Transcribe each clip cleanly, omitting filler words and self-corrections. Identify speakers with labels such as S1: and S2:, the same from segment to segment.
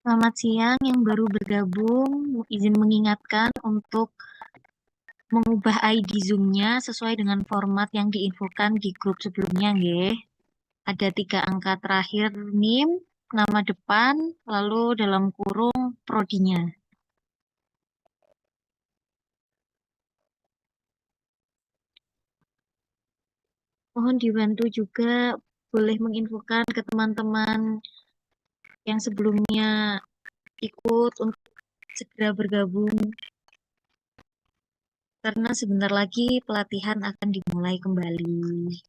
S1: Selamat siang yang baru bergabung. Izin mengingatkan untuk mengubah ID Zoom-nya sesuai dengan format yang diinfokan di grup sebelumnya, nggih. Ada 3 angka terakhir NIM, nama depan, lalu dalam kurung prodinya. Mohon dibantu juga boleh menginfokan ke teman-teman yang sebelumnya ikut untuk segera bergabung karena sebentar lagi pelatihan akan dimulai kembali.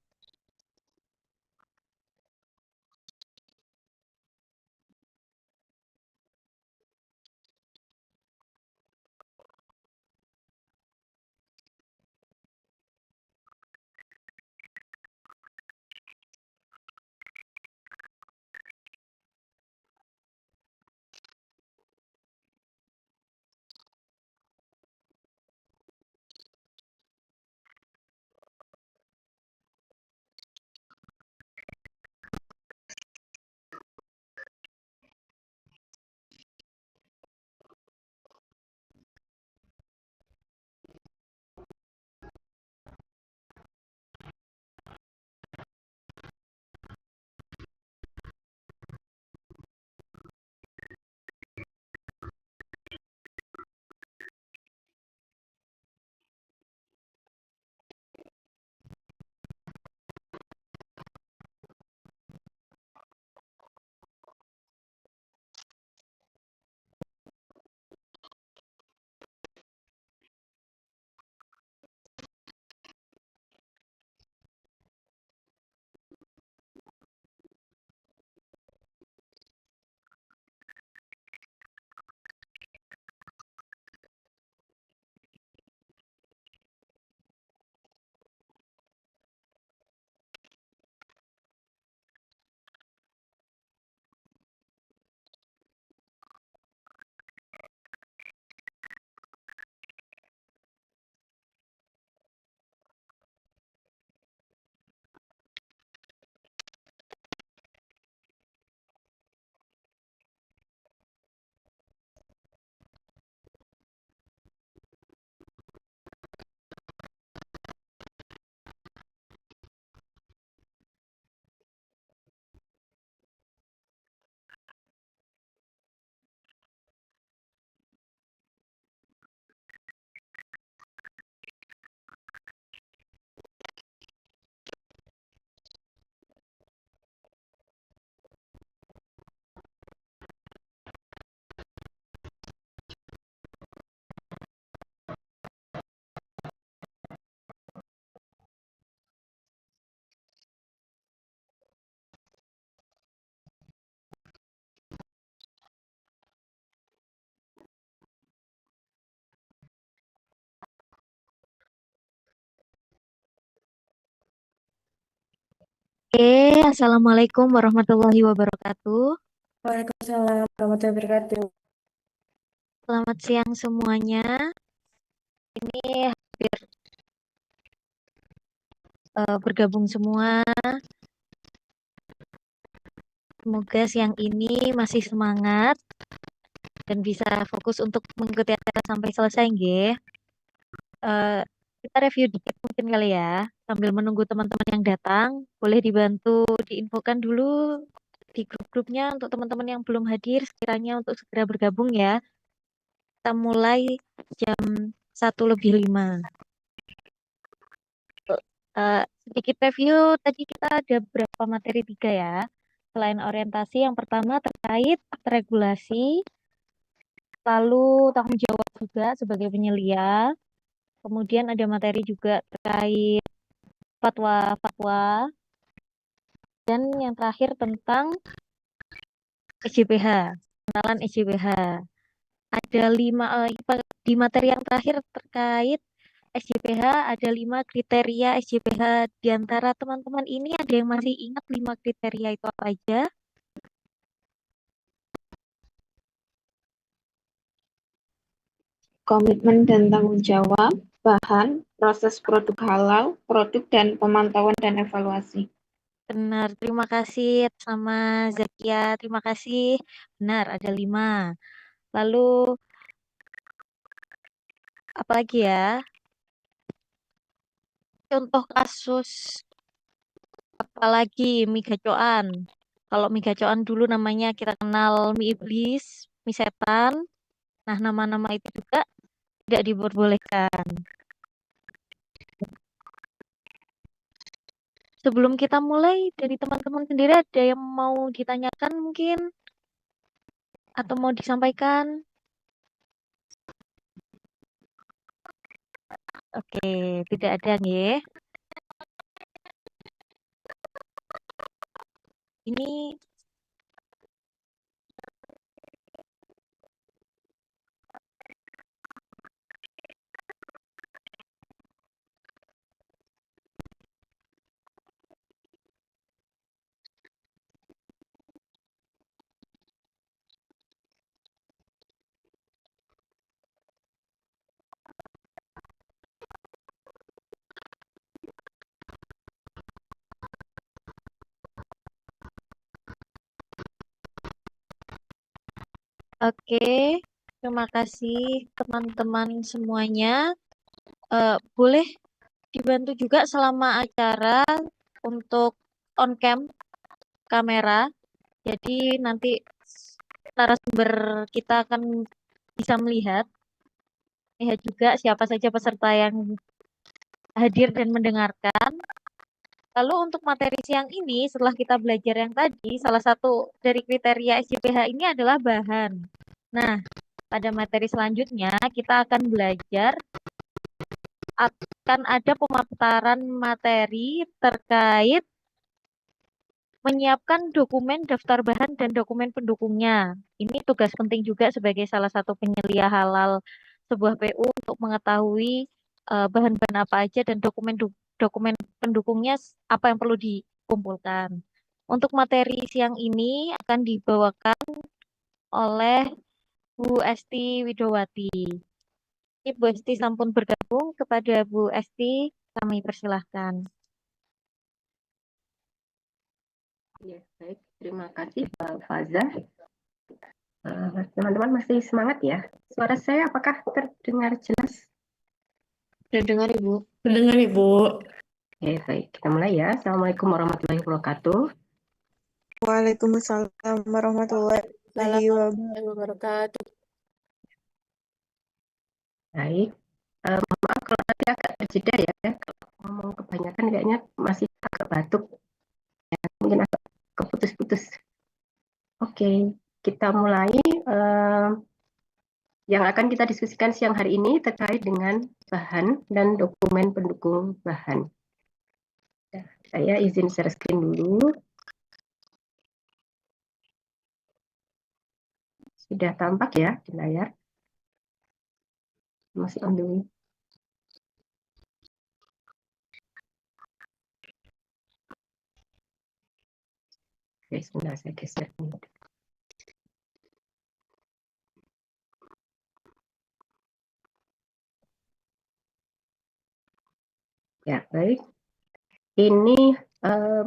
S1: Assalamualaikum warahmatullahi wabarakatuh.
S2: Waalaikumsalam warahmatullahi wabarakatuh.
S1: Selamat siang semuanya. Ini hampir bergabung semua. Semoga siang ini masih semangat dan bisa fokus untuk mengikuti acara sampai selesai, nggih. Eh, kita review dikit mungkin kali ya. Sambil menunggu teman-teman yang datang, boleh dibantu diinfokan dulu di grup-grupnya untuk teman-teman yang belum hadir sekiranya untuk segera bergabung ya. Kita mulai jam 1:05. Sedikit review, tadi kita ada beberapa materi 3 ya. Selain orientasi, yang pertama terkait regulasi, lalu tanggung jawab juga sebagai penyelia. Kemudian ada materi juga terkait fatwa-fatwa. Dan yang terakhir tentang SJPH, kenalan SJPH. Ada 5, di materi yang terakhir terkait SJPH, ada 5 kriteria SJPH. Di antara teman-teman ini ada yang masih ingat 5 kriteria itu apa aja?
S3: Komitmen dan tanggung jawab, bahan, proses produk halal, produk dan pemantauan dan evaluasi.
S1: Benar, terima kasih sama Zakia. Terima kasih. Benar, ada 5. Lalu, apa lagi ya? Contoh kasus apa lagi? Mie gacoan. Kalau mie gacoan dulu namanya kita kenal mie iblis, mie setan. Nah, nama-nama itu juga tidak diperbolehkan. Sebelum kita mulai, dari teman-teman sendiri ada yang mau ditanyakan mungkin? Atau mau disampaikan? Oke, tidak ada nih. Ini oke. Terima kasih teman-teman semuanya. Boleh dibantu juga selama acara untuk on cam kamera. Jadi nanti narasumber kita akan bisa lihat juga siapa saja peserta yang hadir dan mendengarkan. Lalu untuk materi siang ini, setelah kita belajar yang tadi, salah satu dari kriteria SJPH ini adalah bahan. Nah, pada materi selanjutnya kita akan belajar akan ada pemaparan materi terkait menyiapkan dokumen daftar bahan dan dokumen pendukungnya. Ini tugas penting juga sebagai salah satu penyelia halal sebuah PU untuk mengetahui bahan-bahan apa aja dan dokumen pendukungnya apa yang perlu dikumpulkan. Untuk materi siang ini akan dibawakan oleh Bu Esti Widowati. Ini Bu Esti sampun bergabung. Kepada Bu Esti kami persilahkan.
S4: Ya, baik. Terima kasih, Mbak Faza. Teman-teman masih semangat ya? Suara saya apakah terdengar jelas?
S3: Terdengar Ibu.
S2: Mendengar Ibu.
S4: Oke, baik. Kita mulai ya. Assalamualaikum warahmatullahi wabarakatuh.
S2: Waalaikumsalam warahmatullahi wabarakatuh.
S4: Baik. Maaf kalau nanti agak terjeda ya. Kalau ngomong kebanyakan kayaknya masih agak batuk. Ya, mungkin agak keputus-putus. Oke, kita mulai. Yang akan kita diskusikan siang hari ini terkait dengan bahan dan dokumen pendukung bahan. Saya izin share screen dulu. Sudah tampak ya di layar? Masih on the way. Oke, sebentar saya geser ini. Ya, baik. Ini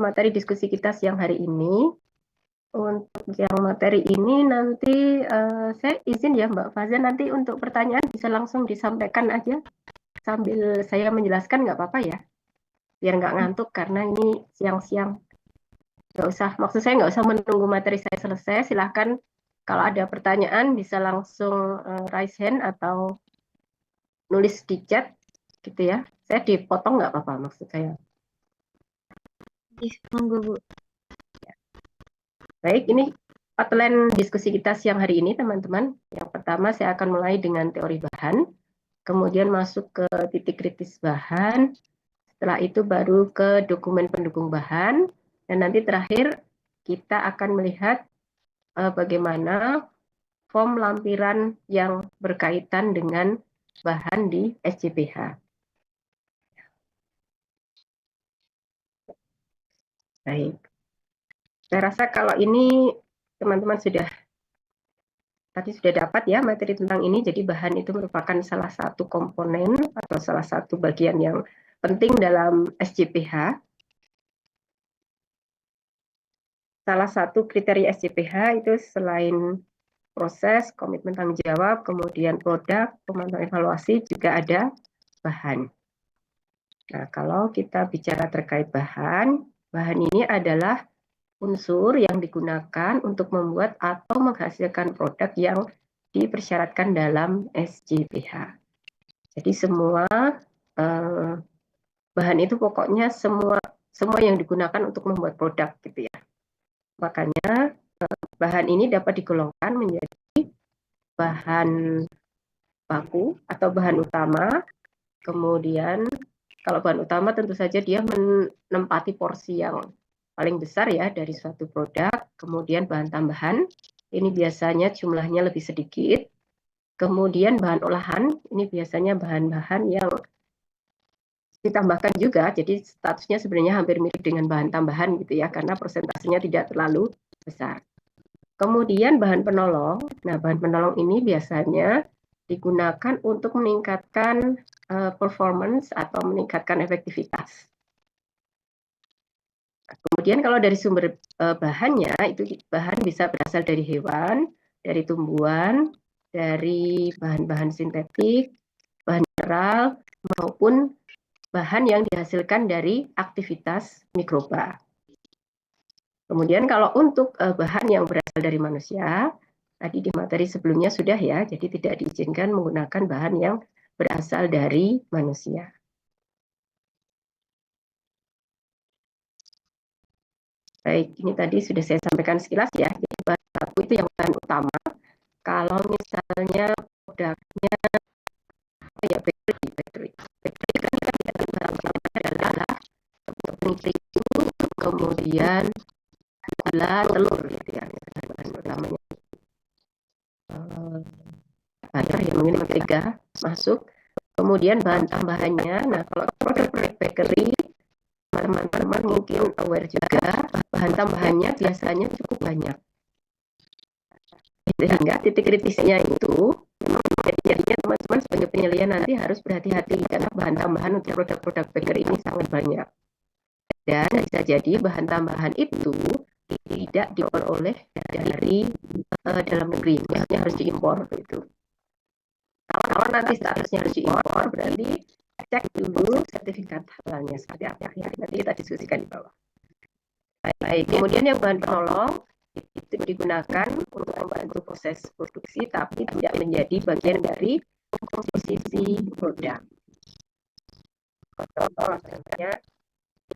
S4: materi diskusi kita siang hari ini. Untuk yang materi ini nanti saya izin ya Mbak Faza, nanti untuk pertanyaan bisa langsung disampaikan aja sambil saya menjelaskan, nggak apa-apa ya? Biar nggak ngantuk karena ini siang-siang. Nggak usah, maksud saya nggak usah menunggu materi saya selesai. Silahkan kalau ada pertanyaan bisa langsung raise hand atau nulis di chat gitu ya. Saya dipotong nggak apa-apa maksud saya.
S1: Monggo Bu.
S4: Baik, ini outline diskusi kita siang hari ini, teman-teman. Yang pertama, saya akan mulai dengan teori bahan, kemudian masuk ke titik kritis bahan, setelah itu baru ke dokumen pendukung bahan, dan nanti terakhir kita akan melihat bagaimana form lampiran yang berkaitan dengan bahan di SJPH. Baik. Saya rasa kalau ini teman-teman tadi sudah dapat ya materi tentang ini, jadi bahan itu merupakan salah satu komponen atau salah satu bagian yang penting dalam SJPH. salah satu kriteria SCPH itu selain proses, komitmen tanggung jawab, kemudian produk, pemantauan evaluasi, juga ada bahan. Nah, kalau kita bicara terkait bahan ini adalah unsur yang digunakan untuk membuat atau menghasilkan produk yang dipersyaratkan dalam SCPH. Jadi semua bahan itu pokoknya semua yang digunakan untuk membuat produk gitu ya. Makanya bahan ini dapat digolongkan menjadi bahan baku atau bahan utama. Kemudian kalau bahan utama tentu saja dia menempati porsi yang paling besar ya dari suatu produk. Kemudian bahan tambahan ini biasanya jumlahnya lebih sedikit. Kemudian bahan olahan ini biasanya bahan-bahan yang ditambahkan juga, jadi statusnya sebenarnya hampir mirip dengan bahan tambahan gitu ya, karena persentasenya tidak terlalu besar. Kemudian bahan penolong, nah bahan penolong ini biasanya digunakan untuk meningkatkan performance atau meningkatkan efektivitas. Kemudian kalau dari sumber bahannya, itu bahan bisa berasal dari hewan, dari tumbuhan, dari bahan-bahan sintetik, bahan mineral, maupun bahan yang dihasilkan dari aktivitas mikroba. Kemudian kalau untuk bahan yang berasal dari manusia, tadi di materi sebelumnya sudah ya, jadi tidak diizinkan menggunakan bahan yang berasal dari manusia. Baik, ini tadi sudah saya sampaikan sekilas ya, jadi bahan baku itu yang bahan utama. Kalau misalnya produknya ya bakteri kan adalah nitrogen, kemudian gula, telur gitu ya, bahan utamanya. Banyak yang mungkin mentega masuk. Kemudian bahan tambahannya, nah kalau produk-produk bakery, teman-teman mungkin aware juga, bahan tambahannya biasanya cukup banyak. Sehingga titik kritisnya itu, jadinya teman-teman sebagai penilaian nanti harus berhati-hati, karena bahan tambahan untuk produk-produk bakery ini sangat banyak. Dan bisa jadi bahan tambahan itu tidak diperoleh dari dalam negeri, maksudnya harus diimpor itu. Kalau nanti statusnya harus diimpor, berarti cek dulu sertifikat halalnya seperti apa ya. Nanti kita diskusikan di bawah. Baik, kemudian yang bahan penolong itu digunakan untuk membantu proses produksi, tapi tidak menjadi bagian dari komposisi produk. Contoh, misalnya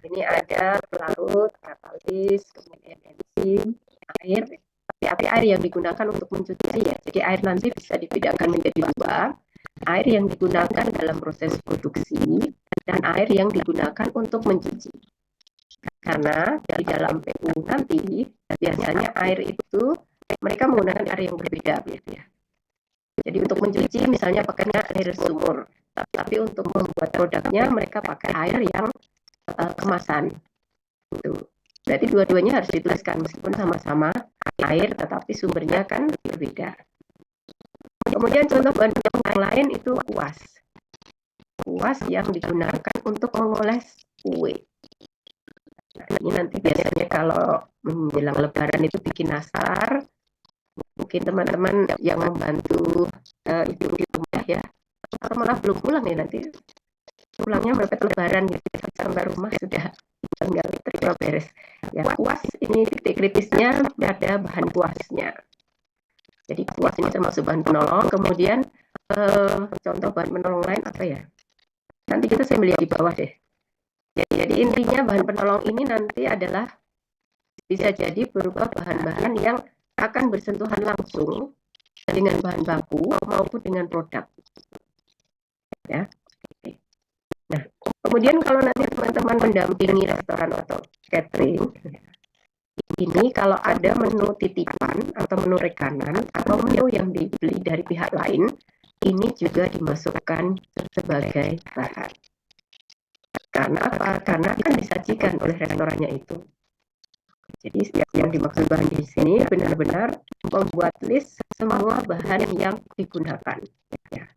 S4: ini ada pelarut, katalis, kemudian enzim, air. Tapi air yang digunakan untuk mencuci ya. Jadi air nanti bisa dibedakan menjadi dua. Air yang digunakan dalam proses produksi dan air yang digunakan untuk mencuci. Karena di dalam PU nanti biasanya air itu mereka menggunakan air yang berbeda gitu ya. Jadi untuk mencuci misalnya pakainya air sumur, tapi untuk membuat produknya mereka pakai air yang kemasan. Gitu. Berarti dua-duanya harus dituliskan meskipun sama-sama air, tetapi sumbernya kan berbeda. Kemudian contoh bahan penolong yang lain itu kuas. Kuas yang digunakan untuk mengoles kue. Nah, ini nanti biasanya kalau menjelang lebaran itu bikin nastar. Mungkin teman-teman yang membantu ibu di rumah ya, atau malah belum pulang ya nanti. Pulangnya mepet lebaran gitu, sampai rumah sudah tinggal terima beres. Ya, kuas ini titik kritisnya ada bahan kuasnya. Jadi kuas ini termasuk bahan penolong. Kemudian contoh bahan penolong lain apa ya? Nanti kita saya melihat di bawah deh. Jadi intinya bahan penolong ini nanti adalah bisa jadi berupa bahan-bahan yang akan bersentuhan langsung dengan bahan baku maupun dengan produk. Ya. Nah, kemudian kalau nanti teman-teman mendampingi restoran atau catering, ini kalau ada menu titipan atau menu rekanan atau menu yang dibeli dari pihak lain, ini juga dimasukkan sebagai bahan. Karena apa? Karena akan disajikan oleh restorannya itu. Jadi yang dimaksud bahan di sini benar-benar membuat list semua bahan yang digunakan. Ya.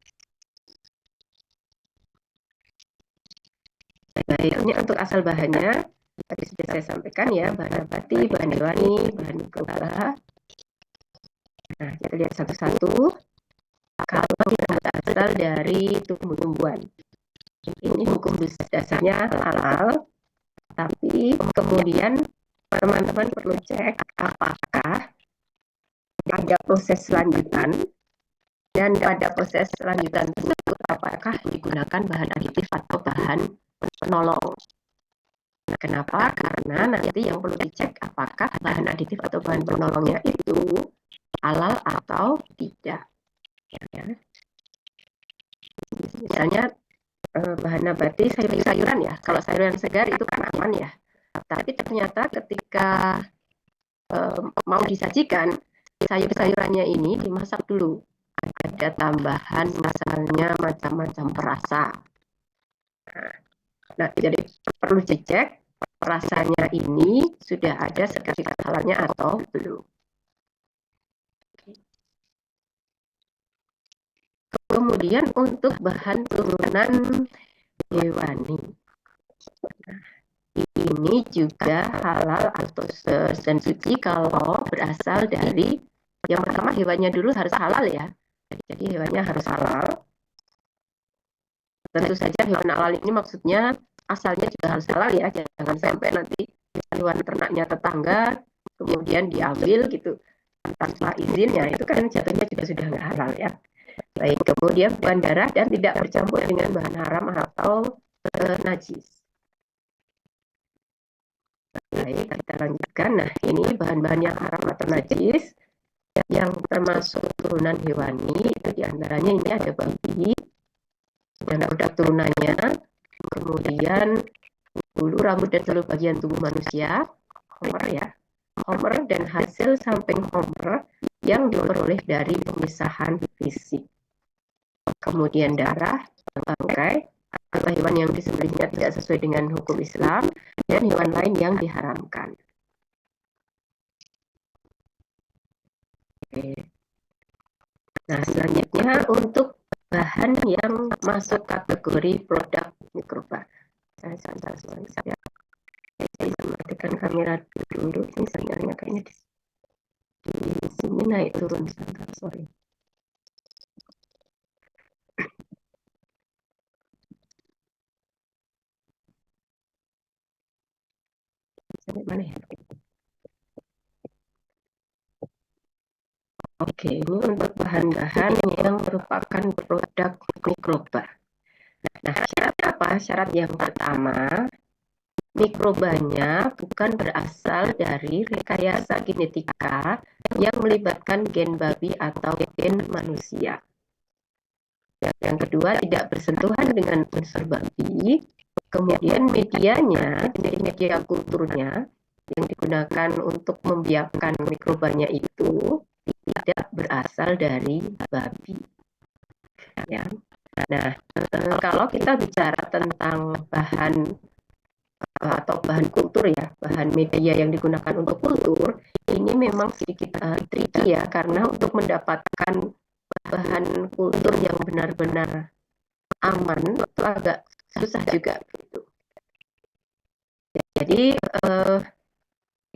S4: Baik, ini untuk asal bahannya. Tadi sudah saya sampaikan ya, bahan nabati, bahan hewani, bahan mikroba. Nah, kita lihat satu-satu. Kalau yang berasal dari tumbuh-tumbuhan, ini hukum dasarnya halal, tapi kemudian teman-teman perlu cek apakah ada proses lanjutan, dan pada proses lanjutan tersebut apakah digunakan bahan aditif atau bahan penolong. Kenapa? Karena nanti yang perlu dicek apakah bahan aditif atau bahan penolongnya itu halal atau tidak. Ya. Misalnya bahan nabati sayur-sayuran ya, kalau sayuran segar itu kan aman ya. Tapi ternyata ketika mau disajikan, sayur-sayurannya ini dimasak dulu. Ada tambahan misalnya macam-macam perasa. Nah, jadi perlu dicek perasanya ini sudah ada sertifikat halalnya atau belum. Kemudian untuk bahan turunan hewani, nah, ini juga halal atau dan suci kalau berasal dari, yang pertama hewannya dulu harus halal ya. Jadi hewannya harus halal. Tentu saja hewan halal ini maksudnya asalnya juga harus halal ya. Jangan sampai nanti hewan ternaknya tetangga kemudian diambil gitu tanpa izin ya, itu kan jatuhnya juga sudah nggak halal ya. Baik, kemudian bukan darah dan tidak bercampur dengan bahan haram atau najis. Baik, kita lanjutkan. Nah, ini bahan-bahan yang haram atau najis yang termasuk turunan hewani, itu diantaranya ini ada babi dan produk turunannya, kemudian bulu, rambut, dan seluruh bagian tubuh manusia, homer ya, homer dan hasil samping homer yang diperoleh dari pemisahan fisik. Kemudian darah, bangkai, atau hewan yang disembelihnya tidak sesuai dengan hukum Islam, dan hewan lain yang diharamkan. Oke. Nah, selanjutnya untuk bahan yang masuk kategori produk mikroba. Saya bisa matikan kamera dulu. Ini sinyalnya kayaknya di sini naik turun sebentar, sorry. Sampai mana ya? Oke, ini untuk bahan-bahan yang merupakan produk mikroba. Nah, syarat apa? Syarat yang pertama, mikrobanya bukan berasal dari rekayasa genetika yang melibatkan gen babi atau gen manusia. Yang kedua, tidak bersentuhan dengan unsur babi. Kemudian medianya, jadi media kulturnya yang digunakan untuk membiakkan mikrobanya itu tidak berasal dari babi. Ya. Nah, kalau kita bicara tentang bahan atau bahan kultur ya, bahan media yang digunakan untuk kultur, ini memang sedikit tricky ya, karena untuk mendapatkan bahan kultur yang benar-benar aman itu agak susah juga gitu. Jadi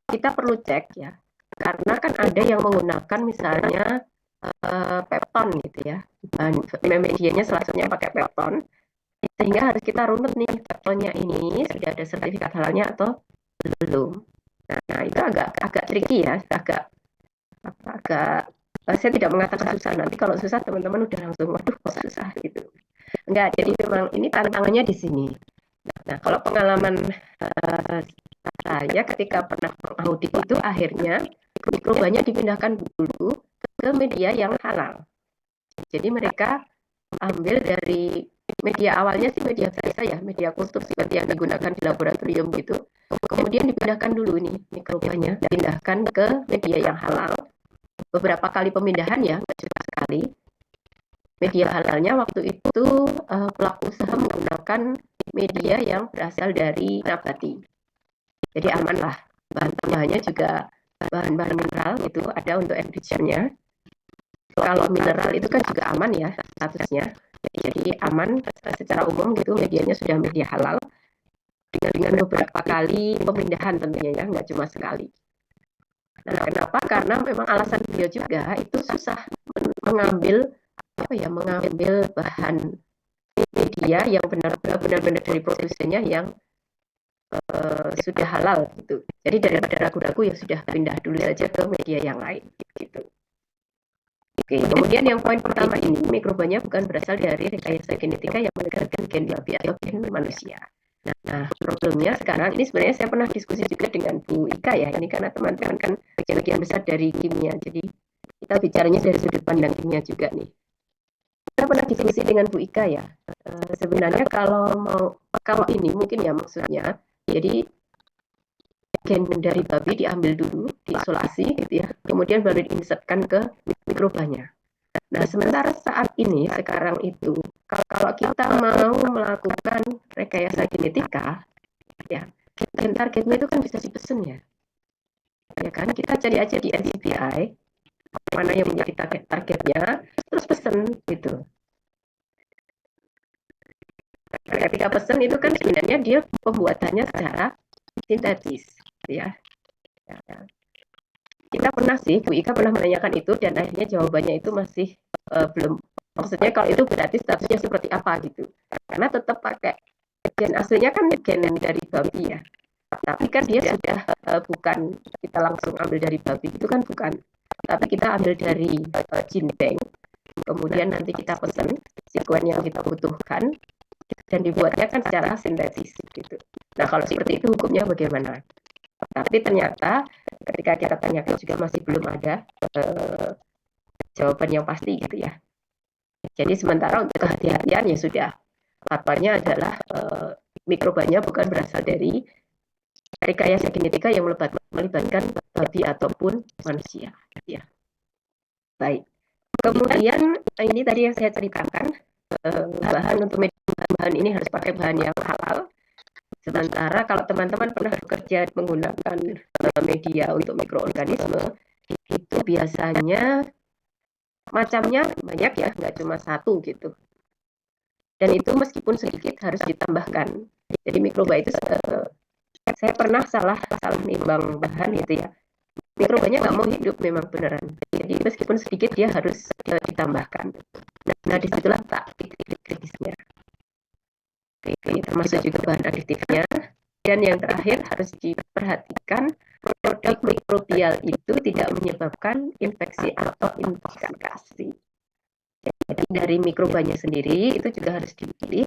S4: kita perlu cek ya, karena kan ada yang menggunakan misalnya pepton gitu ya, medianya salah satunya pakai pepton, sehingga harus kita runut nih peptonnya ini sudah ada sertifikat halalnya atau belum. Nah itu agak tricky ya, agak saya tidak mengatakan susah, nanti kalau susah teman-teman udah langsung waduh kok susah gitu. Enggak, jadi memang ini tantangannya di sini. Nah, kalau pengalaman saya ketika pernah mengaudit itu akhirnya mikrobanya dipindahkan dulu ke media yang halal. Jadi mereka ambil dari media awalnya sih media biasa ya, media kultur seperti yang digunakan di laboratorium gitu. Kemudian dipindahkan dulu nih mikrobanya, dipindahkan ke media yang halal. Beberapa kali pemindahan ya, nggak cuma sekali. Media halalnya waktu itu pelaku usaha menggunakan media yang berasal dari nabati. Jadi aman lah. Bahan tambahannya juga bahan-bahan mineral itu ada untuk enrichment-nya. Kalau mineral itu kan juga aman ya statusnya. Jadi aman secara umum gitu, medianya sudah media halal. dengan beberapa kali pemindahan tentunya ya, nggak cuma sekali. Nah, kenapa? Karena memang alasan beliau juga itu susah mengambil bahan media yang benar-benar dari produsennya yang sudah halal gitu. Jadi daripada ragu-ragu ya sudah pindah dulu saja ke media yang lain gitu. Oke, kemudian yang poin pertama ini, mikrobanya bukan berasal dari rekayasa genetika yang menggantikan gen babi atau gen manusia. Nah, problemnya sekarang ini sebenarnya saya pernah diskusi juga dengan Bu Ika ya. Ini karena teman-teman kan bagian besar dari kimia, jadi kita bicaranya dari sudut pandang kimia juga nih. Kita pernah diskusi dengan Bu Ika ya. Sebenarnya kalau ini mungkin ya maksudnya, jadi gen dari babi diambil dulu, diisolasi gitu ya, kemudian baru diinsertkan ke mikrobanya. Nah, sementara saat ini, sekarang itu, kalau kita mau melakukan rekayasa genetika, ya, gen targetnya itu kan bisa dipesan ya. Ya kan, kita cari aja di NCBI, mana yang menjadi targetnya, terus pesen gitu. Ketika pesen itu kan sebenarnya dia pembuatannya secara sintetis, ya. Kita pernah sih, Bu Ika pernah menanyakan itu dan akhirnya jawabannya itu masih belum. Maksudnya kalau itu berarti statusnya seperti apa gitu. Karena tetap pakai gen aslinya kan gen dari babi ya. Tapi kan dia sudah bukan kita langsung ambil dari babi, itu kan bukan. Tapi kita ambil dari gene bank. Kemudian nanti kita pesan sekuen yang kita butuhkan dan dibuatnya kan secara sintetis gitu. Nah, kalau seperti itu hukumnya bagaimana? Tapi ternyata ketika kita tanyakan juga masih belum ada jawaban yang pasti gitu ya. Jadi sementara untuk kehati-hatian ya sudah, fatwanya adalah mikrobanya bukan berasal dari rekayasa genetika yang melibatkan babi ataupun manusia. Ya. Baik. Kemudian ini tadi yang saya ceritakan, bahan untuk bahan ini harus pakai bahan yang halal. Sementara kalau teman-teman pernah bekerja menggunakan media untuk mikroorganisme, itu biasanya macamnya banyak ya, nggak cuma satu gitu. Dan itu meskipun sedikit harus ditambahkan. Jadi mikroba itu saya pernah salah nimbang bahan gitu ya. Mikrobanya nggak mau hidup memang beneran. Jadi meskipun sedikit dia harus ditambahkan. Nah disitulah taktik kritisnya. Ini termasuk juga bahan aditifnya. Dan yang terakhir harus diperhatikan produk mikrobial itu tidak menyebabkan infeksi atau intoxikasi. Jadi dari mikrobanya sendiri itu juga harus dipilih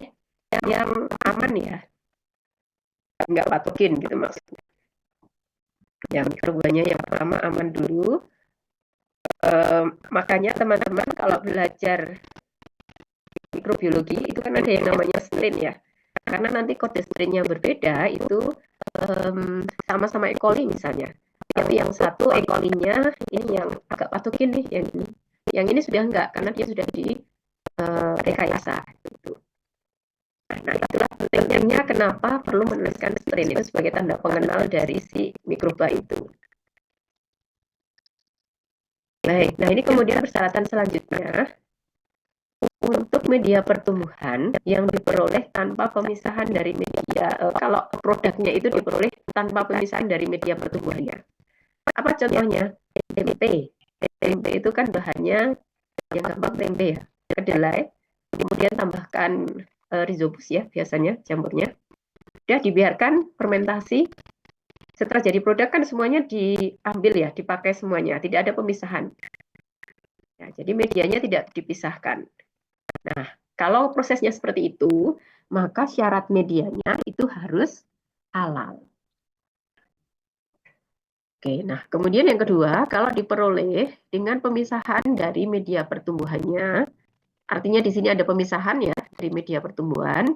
S4: yang aman ya, nggak patogen gitu maksudnya. Yang mikrobanya yang pertama aman dulu. Makanya teman-teman kalau belajar mikrobiologi itu kan ada yang namanya strain ya. Karena nanti kode strain-nya berbeda itu sama-sama E. coli misalnya. Tapi yang satu E. coli-nya ini yang agak patogen nih, yang ini sudah enggak karena dia sudah di rekayasa. Gitu. Nah itulah pentingnya kenapa perlu menuliskan strain itu sebagai tanda pengenal dari si mikroba itu. Baik, nah ini kemudian persyaratan selanjutnya. Untuk media pertumbuhan yang diperoleh tanpa pemisahan dari media, kalau produknya itu diperoleh tanpa pemisahan dari media pertumbuhannya. Apa contohnya? Tempe. Tempe itu kan bahannya yang gampang tempe ya, kedelai, kemudian tambahkan rhizopus ya biasanya jamurnya. Sudah dibiarkan fermentasi. Setelah jadi produk kan semuanya diambil ya, dipakai semuanya, tidak ada pemisahan. Ya, jadi medianya tidak dipisahkan. Nah, kalau prosesnya seperti itu, maka syarat medianya itu harus halal. Oke, nah kemudian yang kedua, kalau diperoleh dengan pemisahan dari media pertumbuhannya, artinya di sini ada pemisahan ya dari media pertumbuhan,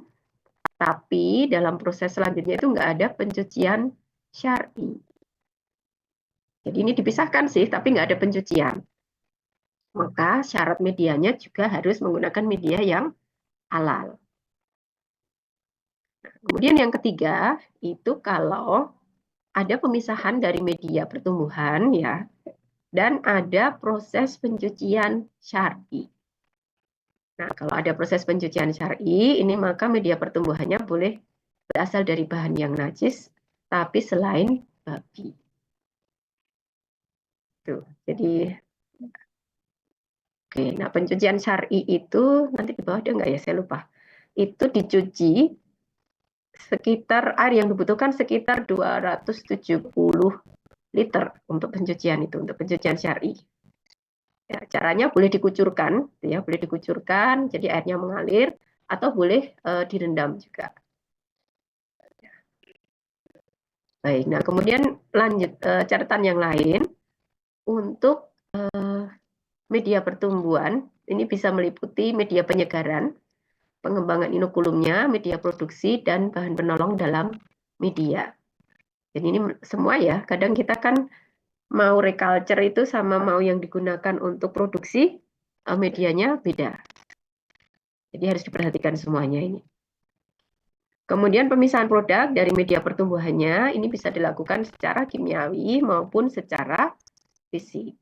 S4: tapi dalam proses selanjutnya itu nggak ada pencucian syar'i. Jadi ini dipisahkan sih, tapi nggak ada pencucian. Maka syarat medianya juga harus menggunakan media yang halal. Nah, kemudian yang ketiga, itu kalau ada pemisahan dari media pertumbuhan ya, dan ada proses pencucian syar'i. Nah, kalau ada proses pencucian syar'i, ini maka media pertumbuhannya boleh berasal dari bahan yang najis, tapi selain babi. Tuh, jadi oke, nah pencucian syar'i itu nanti di bawah ada nggak ya? Saya lupa. Itu dicuci sekitar air yang dibutuhkan sekitar 270 liter untuk pencucian itu, untuk pencucian syar'i. Ya, caranya boleh dikucurkan, ya, boleh dikucurkan, jadi airnya mengalir, atau boleh direndam juga. Baik, nah kemudian lanjut catatan yang lain untuk media pertumbuhan, ini bisa meliputi media penyegaran, pengembangan inokulumnya, media produksi, dan bahan penolong dalam media. Jadi ini semua ya, kadang kita kan mau reculture itu sama mau yang digunakan untuk produksi, medianya beda. Jadi harus diperhatikan semuanya ini. Kemudian pemisahan produk dari media pertumbuhannya ini bisa dilakukan secara kimiawi maupun secara fisik.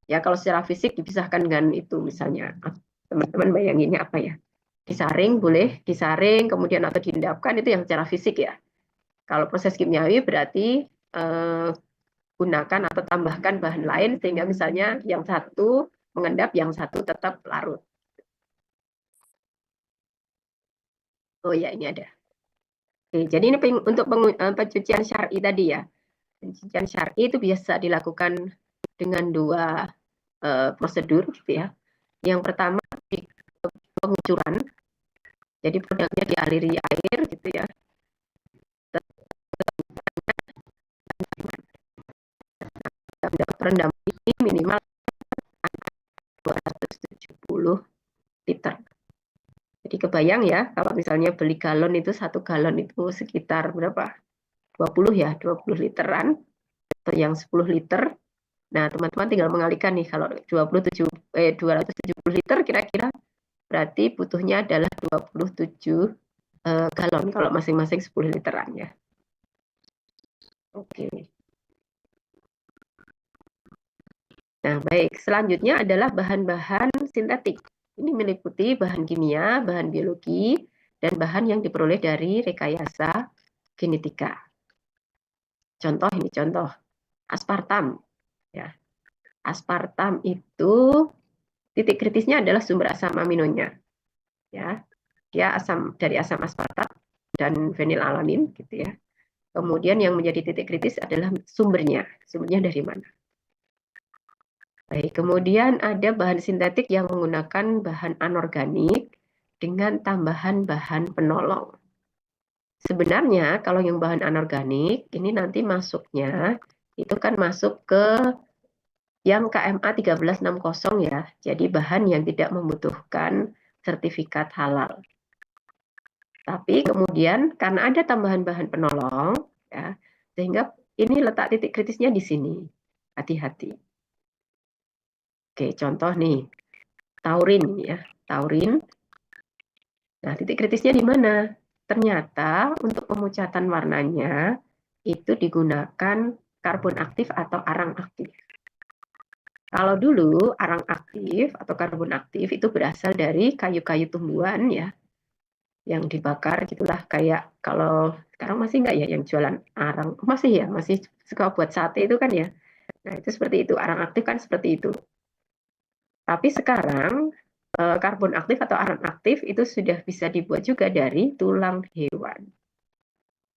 S4: Ya kalau secara fisik dipisahkan dengan itu misalnya, teman-teman bayanginnya apa ya? Disaring boleh, disaring kemudian atau diendapkan itu yang secara fisik ya. Kalau proses kimiawi berarti gunakan atau tambahkan bahan lain sehingga misalnya yang satu mengendap, yang satu tetap larut. Oh ya, ini ada. Oke, jadi ini untuk pencucian syar'i tadi ya. Pencucian syar'i itu biasa dilakukan dengan dua prosedur gitu ya. Yang pertama di pengucuran. Jadi produknya dialiri air gitu ya. Rendam ini minimal 270 liter. Jadi kebayang ya, kalau misalnya beli galon itu 1 galon itu sekitar berapa? 20 ya, 20 literan atau yang 10 liter. Nah, teman-teman tinggal mengalihkan nih kalau 270 liter kira-kira berarti butuhnya adalah 27 galon kalau masing-masing 10 literan ya. Oke. Nah, baik, selanjutnya adalah bahan-bahan sintetik. Ini meliputi bahan kimia, bahan biologi, dan bahan yang diperoleh dari rekayasa genetika. Contoh ini contoh aspartam. Ya. Aspartam itu titik kritisnya adalah sumber asam aminonya. Ya. Dia dari asam aspartam dan fenilalanin gitu ya. Kemudian yang menjadi titik kritis adalah sumbernya. Sumbernya dari mana? Baik, kemudian ada bahan sintetik yang menggunakan bahan anorganik dengan tambahan bahan penolong. Sebenarnya kalau yang bahan anorganik ini nanti masuknya itu kan masuk ke yang KMA 1360 ya. Jadi bahan yang tidak membutuhkan sertifikat halal. Tapi kemudian karena ada tambahan bahan penolong ya, sehingga ini letak titik kritisnya di sini. Hati-hati. Oke, contoh nih, taurin ya, taurin. Nah, titik kritisnya di mana? Ternyata untuk pemucatan warnanya itu digunakan karbon aktif atau arang aktif. Kalau dulu arang aktif atau karbon aktif itu berasal dari kayu-kayu tumbuhan ya, yang dibakar gitulah kayak kalau sekarang masih nggak ya yang jualan arang? Masih ya, masih suka buat sate itu kan ya. Nah, itu seperti itu, arang aktif kan seperti itu. Tapi sekarang karbon aktif atau arang aktif itu sudah bisa dibuat juga dari tulang hewan.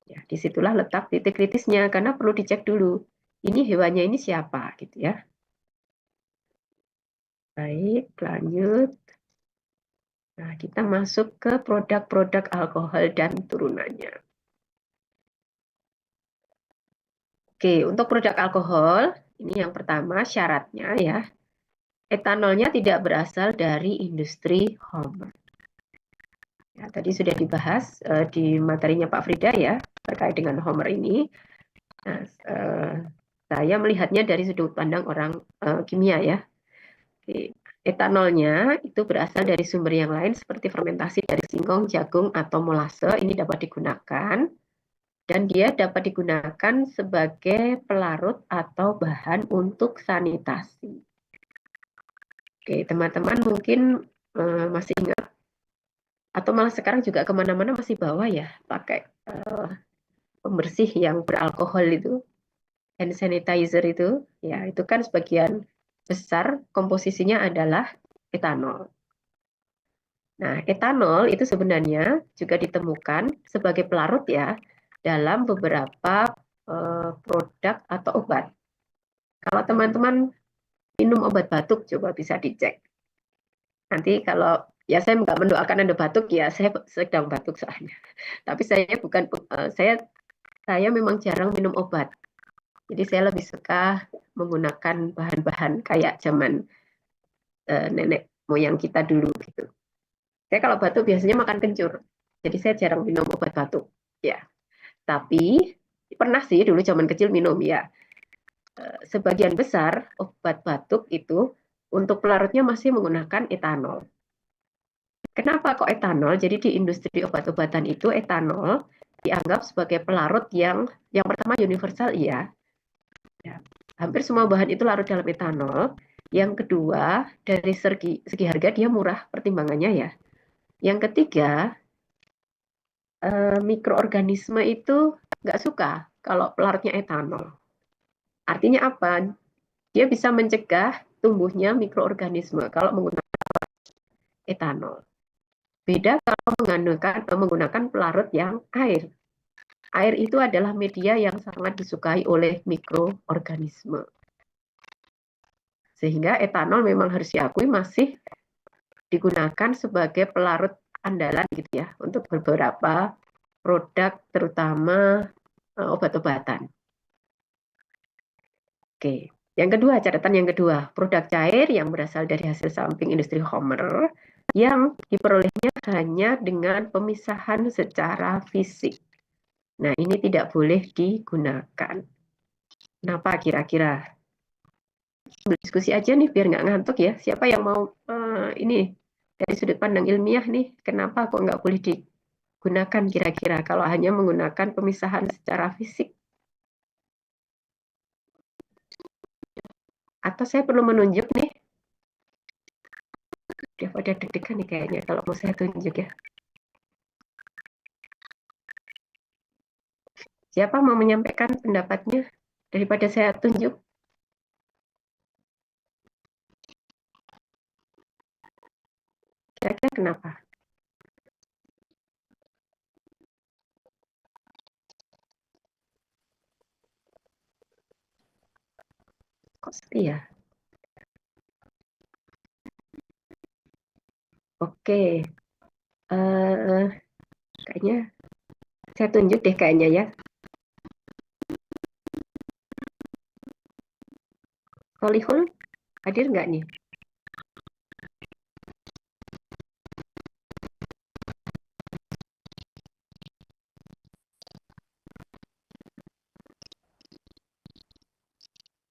S4: Ya, disitulah letak titik kritisnya karena perlu dicek dulu. Ini hewannya ini siapa gitu ya. Baik, lanjut. Nah, kita masuk ke produk-produk alkohol dan turunannya. Oke, untuk produk alkohol, ini yang pertama syaratnya ya. Etanolnya tidak berasal dari industri Homer. Ya, tadi sudah dibahas di materinya Pak Frida ya, terkait dengan Homer ini. Nah, saya melihatnya dari sudut pandang orang kimia ya. Oke. Etanolnya itu berasal dari sumber yang lain seperti fermentasi dari singkong, jagung, atau molase. Ini dapat digunakan. Dan dia dapat digunakan sebagai pelarut atau bahan untuk sanitasi. Oke, teman-teman mungkin masih ingat atau atau malah sekarang juga kemana-mana masih bawa ya pakai pembersih yang beralkohol itu, hand sanitizer itu, ya itu kan sebagian besar komposisinya adalah etanol. Nah, etanol itu sebenarnya juga ditemukan sebagai pelarut ya dalam beberapa produk atau obat. Kalau teman-teman minum obat batuk, coba bisa dicek. Nanti kalau ya saya nggak mendoakan Anda batuk ya, saya sedang batuk soalnya. Tapi saya bukan saya memang jarang minum obat. Jadi saya lebih suka menggunakan bahan-bahan kayak zaman nenek moyang kita dulu gitu. Saya kalau batuk biasanya makan kencur. Jadi saya jarang minum obat batuk. Ya. Tapi pernah sih dulu zaman kecil minum ya. Sebagian besar obat batuk itu untuk pelarutnya masih menggunakan etanol. Kenapa kok etanol? Jadi di industri obat-obatan itu etanol dianggap sebagai pelarut yang pertama universal iya. Ya. Hampir semua bahan itu larut dalam etanol. Yang kedua, dari segi harga dia murah pertimbangannya ya. Yang ketiga, mikroorganisme itu nggak suka kalau pelarutnya etanol. Artinya apa? Dia bisa mencegah tumbuhnya mikroorganisme kalau menggunakan etanol. Beda kalau menggunakan pelarut yang air. Air itu adalah media yang sangat disukai oleh mikroorganisme. Sehingga etanol memang harus diakui masih digunakan sebagai pelarut andalan gitu ya untuk beberapa produk terutama obat-obatan. Oke, catatan yang kedua, produk cair yang berasal dari hasil samping industri Homer yang diperolehnya hanya dengan pemisahan secara fisik. Nah, ini tidak boleh digunakan. Kenapa kira-kira? Diskusi aja nih biar nggak ngantuk ya. Siapa yang mau ini dari sudut pandang ilmiah nih, kenapa kok nggak boleh digunakan kira-kira kalau hanya menggunakan pemisahan secara fisik? Atau saya perlu menunjuk nih? Dia pada deg-degan nih kayaknya kalau mau saya tunjuk ya. Siapa mau menyampaikan pendapatnya daripada saya tunjuk? Kira-kira kenapa? Kok sepi ya? Oke, kayaknya saya tunjuk deh kayaknya ya. Solihul, hadir nggak nih?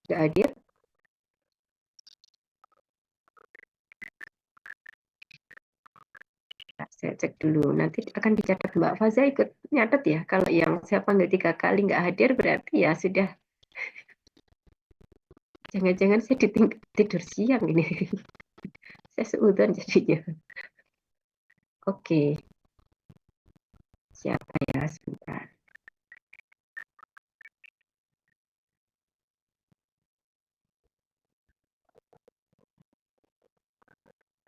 S4: Nggak hadir? Saya cek dulu. Nanti akan dicatat Mbak Faza ikut nyatet ya. Kalau yang saya panggil 3 kali nggak hadir berarti ya sudah. Jangan-jangan saya tidur siang ini. Saya seudon jadinya. Oke. Siapa ya? Sebentar.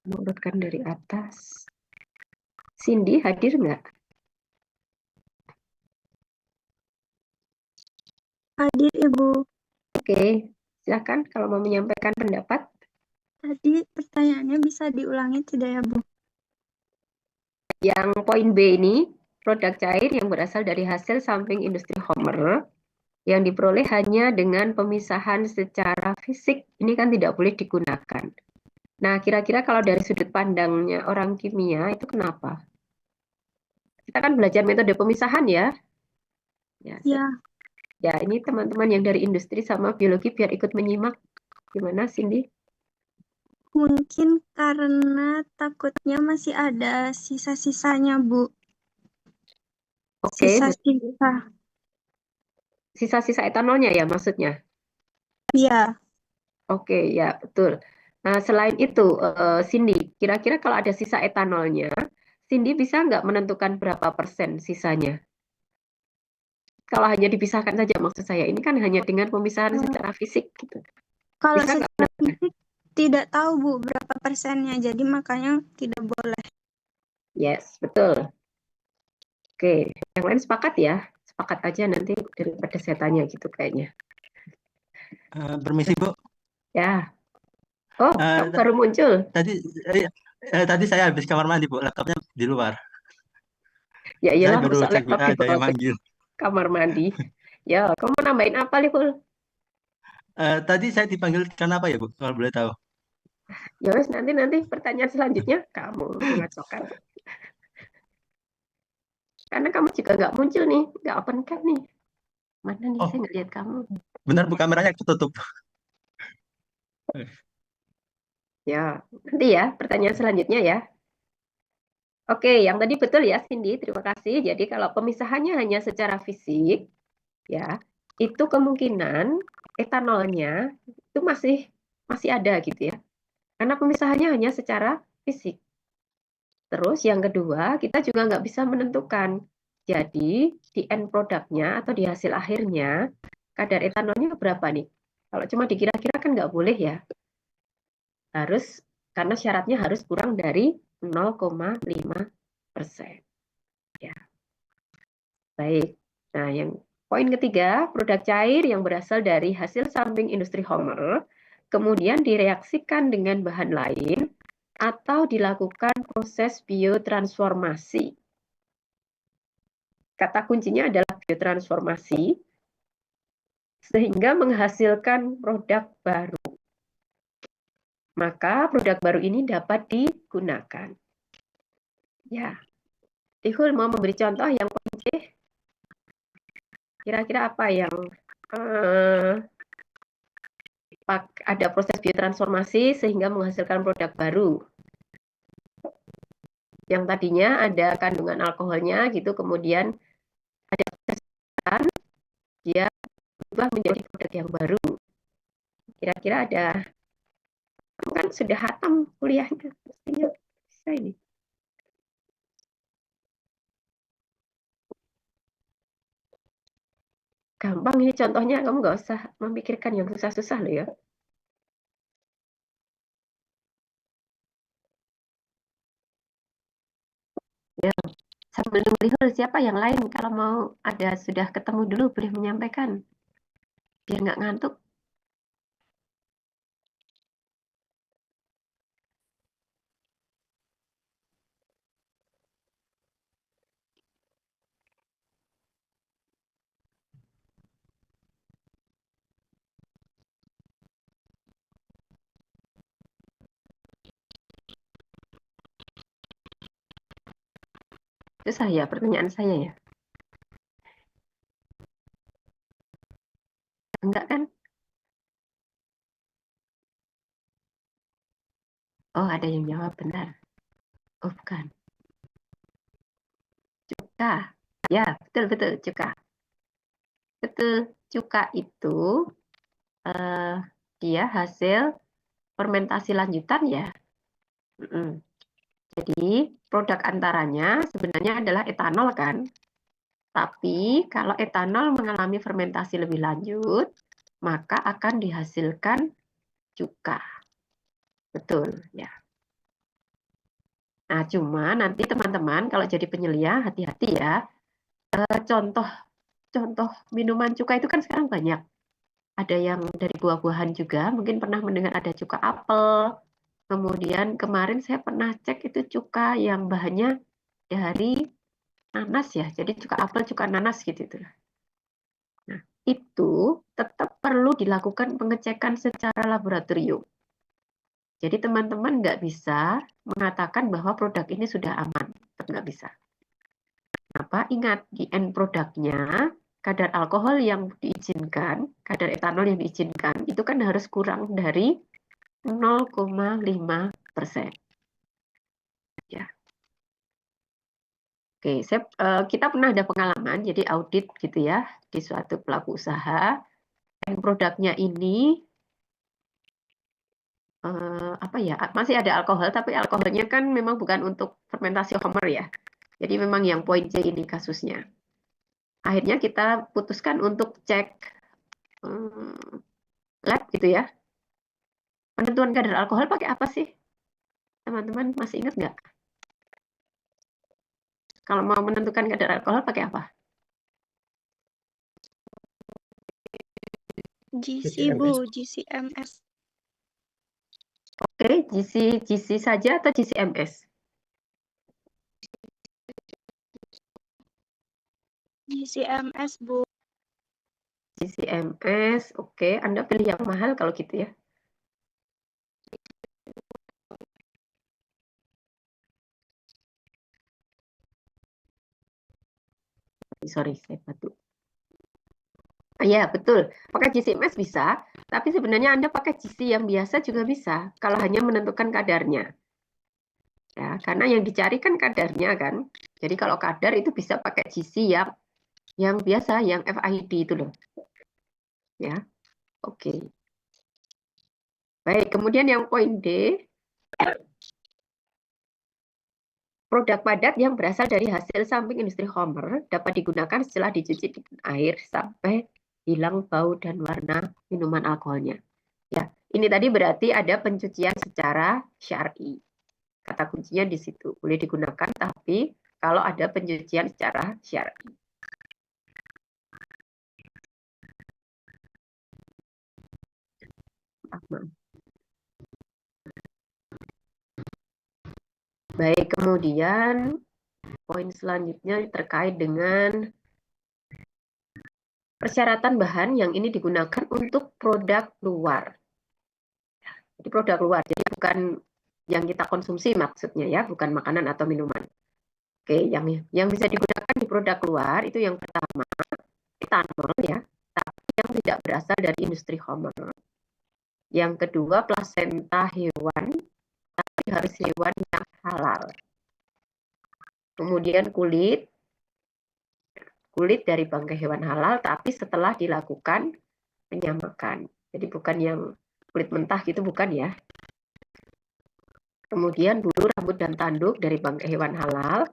S4: Mengurutkan dari atas. Cindy hadir nggak?
S5: Hadir, Ibu.
S4: Oke, silakan kalau mau menyampaikan pendapat.
S5: Tadi pertanyaannya bisa diulangi tidak ya, Bu?
S4: Yang poin B ini, produk cair yang berasal dari hasil samping industri Homer yang diperoleh hanya dengan pemisahan secara fisik, ini kan tidak boleh digunakan. Nah, kira-kira kalau dari sudut pandangnya orang kimia itu kenapa? Kita kan belajar metode pemisahan ya.
S5: Ya,
S4: Ya, ini teman-teman yang dari industri sama biologi biar ikut menyimak. Gimana, Cindy?
S5: mungkin karena takutnya masih ada sisa-sisanya, Bu.
S4: Oke,
S5: Sisa-sisa.
S4: sisa-sisa etanolnya ya maksudnya?
S5: Iya.
S4: Oke, ya betul. Nah, selain itu, Cindy, kira-kira kalau ada sisa etanolnya, Cindy bisa nggak menentukan berapa persen sisanya? Kalau hanya dipisahkan saja maksud saya, ini kan hanya dengan pemisahan secara fisik gitu.
S5: Kalau
S4: Bisa nggak
S5: secara
S4: menentukan?
S5: fisik tidak tahu Bu berapa persennya, jadi makanya tidak boleh.
S4: Yes, betul. Oke, yang lain sepakat ya? Sepakat aja nanti daripada saya tanya gitu kayaknya.
S6: Permisi Bu.
S4: Ya. Oh,
S6: Eh,
S4: kamu baru muncul.
S6: Tadi saya habis kamar mandi Bu, laptopnya di luar.
S4: Ya
S6: Saya
S4: iyalah,
S6: baru
S4: masa
S6: cek
S4: laptop
S6: WA ada
S4: dibawa
S6: yang
S4: ke
S6: manggil.
S4: kamar mandi. Ya, kamu mau nambahin apa, Lihul?
S6: Tadi saya dipanggil karena apa ya Bu, kalau boleh tahu?
S4: Ya wes, nanti pertanyaan selanjutnya kamu mengacaukan. Karena kamu juga nggak muncul nih, nggak open cam nih. Mana nih,
S6: Oh,
S4: saya nggak lihat kamu.
S6: benar Bu, kameranya ketutup.
S4: Ya, nanti ya, pertanyaan selanjutnya ya. Oke, yang tadi betul ya, Cindy. Terima kasih. Jadi kalau pemisahannya hanya secara fisik, ya, itu kemungkinan etanolnya itu masih ada gitu ya. Karena pemisahannya hanya secara fisik. Terus yang kedua, kita juga nggak bisa menentukan. Jadi di end produknya atau di hasil akhirnya, kadar etanolnya berapa nih? Kalau cuma dikira-kira kan nggak boleh ya. Harus, karena syaratnya harus kurang dari 0,5%. Ya, baik. Nah, yang poin ketiga, produk cair yang berasal dari hasil samping industri Homer, kemudian direaksikan dengan bahan lain, atau dilakukan proses biotransformasi. Kata kuncinya adalah biotransformasi, sehingga menghasilkan produk baru. Maka produk baru ini dapat digunakan. Ya, Tihul mau memberi contoh yang poin C. Kira-kira apa yang ada proses biotransformasi sehingga menghasilkan produk baru? Yang tadinya ada kandungan alkoholnya gitu, kemudian ada proses dia berubah menjadi produk yang baru. Kira-kira ada, kan sudah hatam kuliahnya, mestinya bisa ini. Gampang ini contohnya, kamu nggak usah memikirkan yang susah-susah loh ya. Ya, sambil nunggu siapa yang lain kalau mau ada sudah ketemu dulu boleh menyampaikan biar nggak ngantuk. Itu saya, pertanyaan saya ya. Enggak kan? Oh, ada yang jawab benar. Oh, bukan. Cuka. Ya, betul-betul cuka. Betul, cuka itu dia hasil fermentasi lanjutan ya. Jadi, produk antaranya sebenarnya adalah etanol kan. Tapi kalau etanol mengalami fermentasi lebih lanjut, maka akan dihasilkan cuka. Betul, ya. Nah, cuma nanti teman-teman kalau jadi penyelia hati-hati ya. Contoh minuman cuka itu kan sekarang banyak. Ada yang dari buah-buahan juga, mungkin pernah mendengar ada cuka apel. Kemudian kemarin saya pernah cek itu cuka yang bahannya dari nanas ya. Jadi cuka apel, cuka nanas gitu itu. Nah, itu tetap perlu dilakukan pengecekan secara laboratorium. Jadi teman-teman nggak bisa mengatakan bahwa produk ini sudah aman. Tetap nggak bisa. Kenapa? Ingat, di end produknya, kadar alkohol yang diizinkan, kadar etanol yang diizinkan, itu kan harus kurang dari 0,5%. Ya. Oke, kita pernah ada pengalaman, jadi audit gitu ya, di suatu pelaku usaha, end produknya ini apa ya, masih ada alkohol, tapi alkoholnya kan memang bukan untuk fermentasi Homer ya. Jadi memang yang poin C ini kasusnya. Akhirnya kita putuskan untuk cek lab gitu ya. Penentuan kadar alkohol pakai apa sih? Teman-teman masih ingat nggak? Kalau mau menentukan kadar alkohol pakai apa?
S5: GC Bu, GCMS.
S4: Oke, GC saja atau GCMS?
S5: GCMS Bu.
S4: GCMS, oke. Anda pilih yang mahal kalau gitu ya. Sorry, saya batuk. Iya, betul. Pakai GCMS bisa, tapi sebenarnya Anda pakai GC yang biasa juga bisa, kalau hanya menentukan kadarnya. Ya, karena yang dicari kan kadarnya kan. Jadi kalau kadar itu bisa pakai GC yang biasa, yang FID itu loh. Ya, oke. Baik, kemudian yang poin D, produk padat yang berasal dari hasil samping industri Homer dapat digunakan setelah dicuci dengan air sampai hilang bau dan warna minuman alkoholnya. Ya, ini tadi berarti ada pencucian secara syar'i. Kata kuncinya di situ. Boleh digunakan, tapi kalau ada pencucian secara syar'i. Baik, kemudian poin selanjutnya terkait dengan persyaratan bahan yang ini digunakan untuk produk luar. Jadi produk luar, jadi bukan yang kita konsumsi maksudnya ya, bukan makanan atau minuman. Oke, yang bisa digunakan di produk luar itu yang pertama etanol ya, tapi yang tidak berasal dari industri Homer. Yang kedua plasenta hewan, tapi harus hewan yang halal. Kemudian kulit dari bangkai hewan halal, tapi setelah dilakukan penyamakan. Jadi bukan yang kulit mentah gitu, bukan ya. Kemudian bulu, rambut, dan tanduk dari bangkai hewan halal,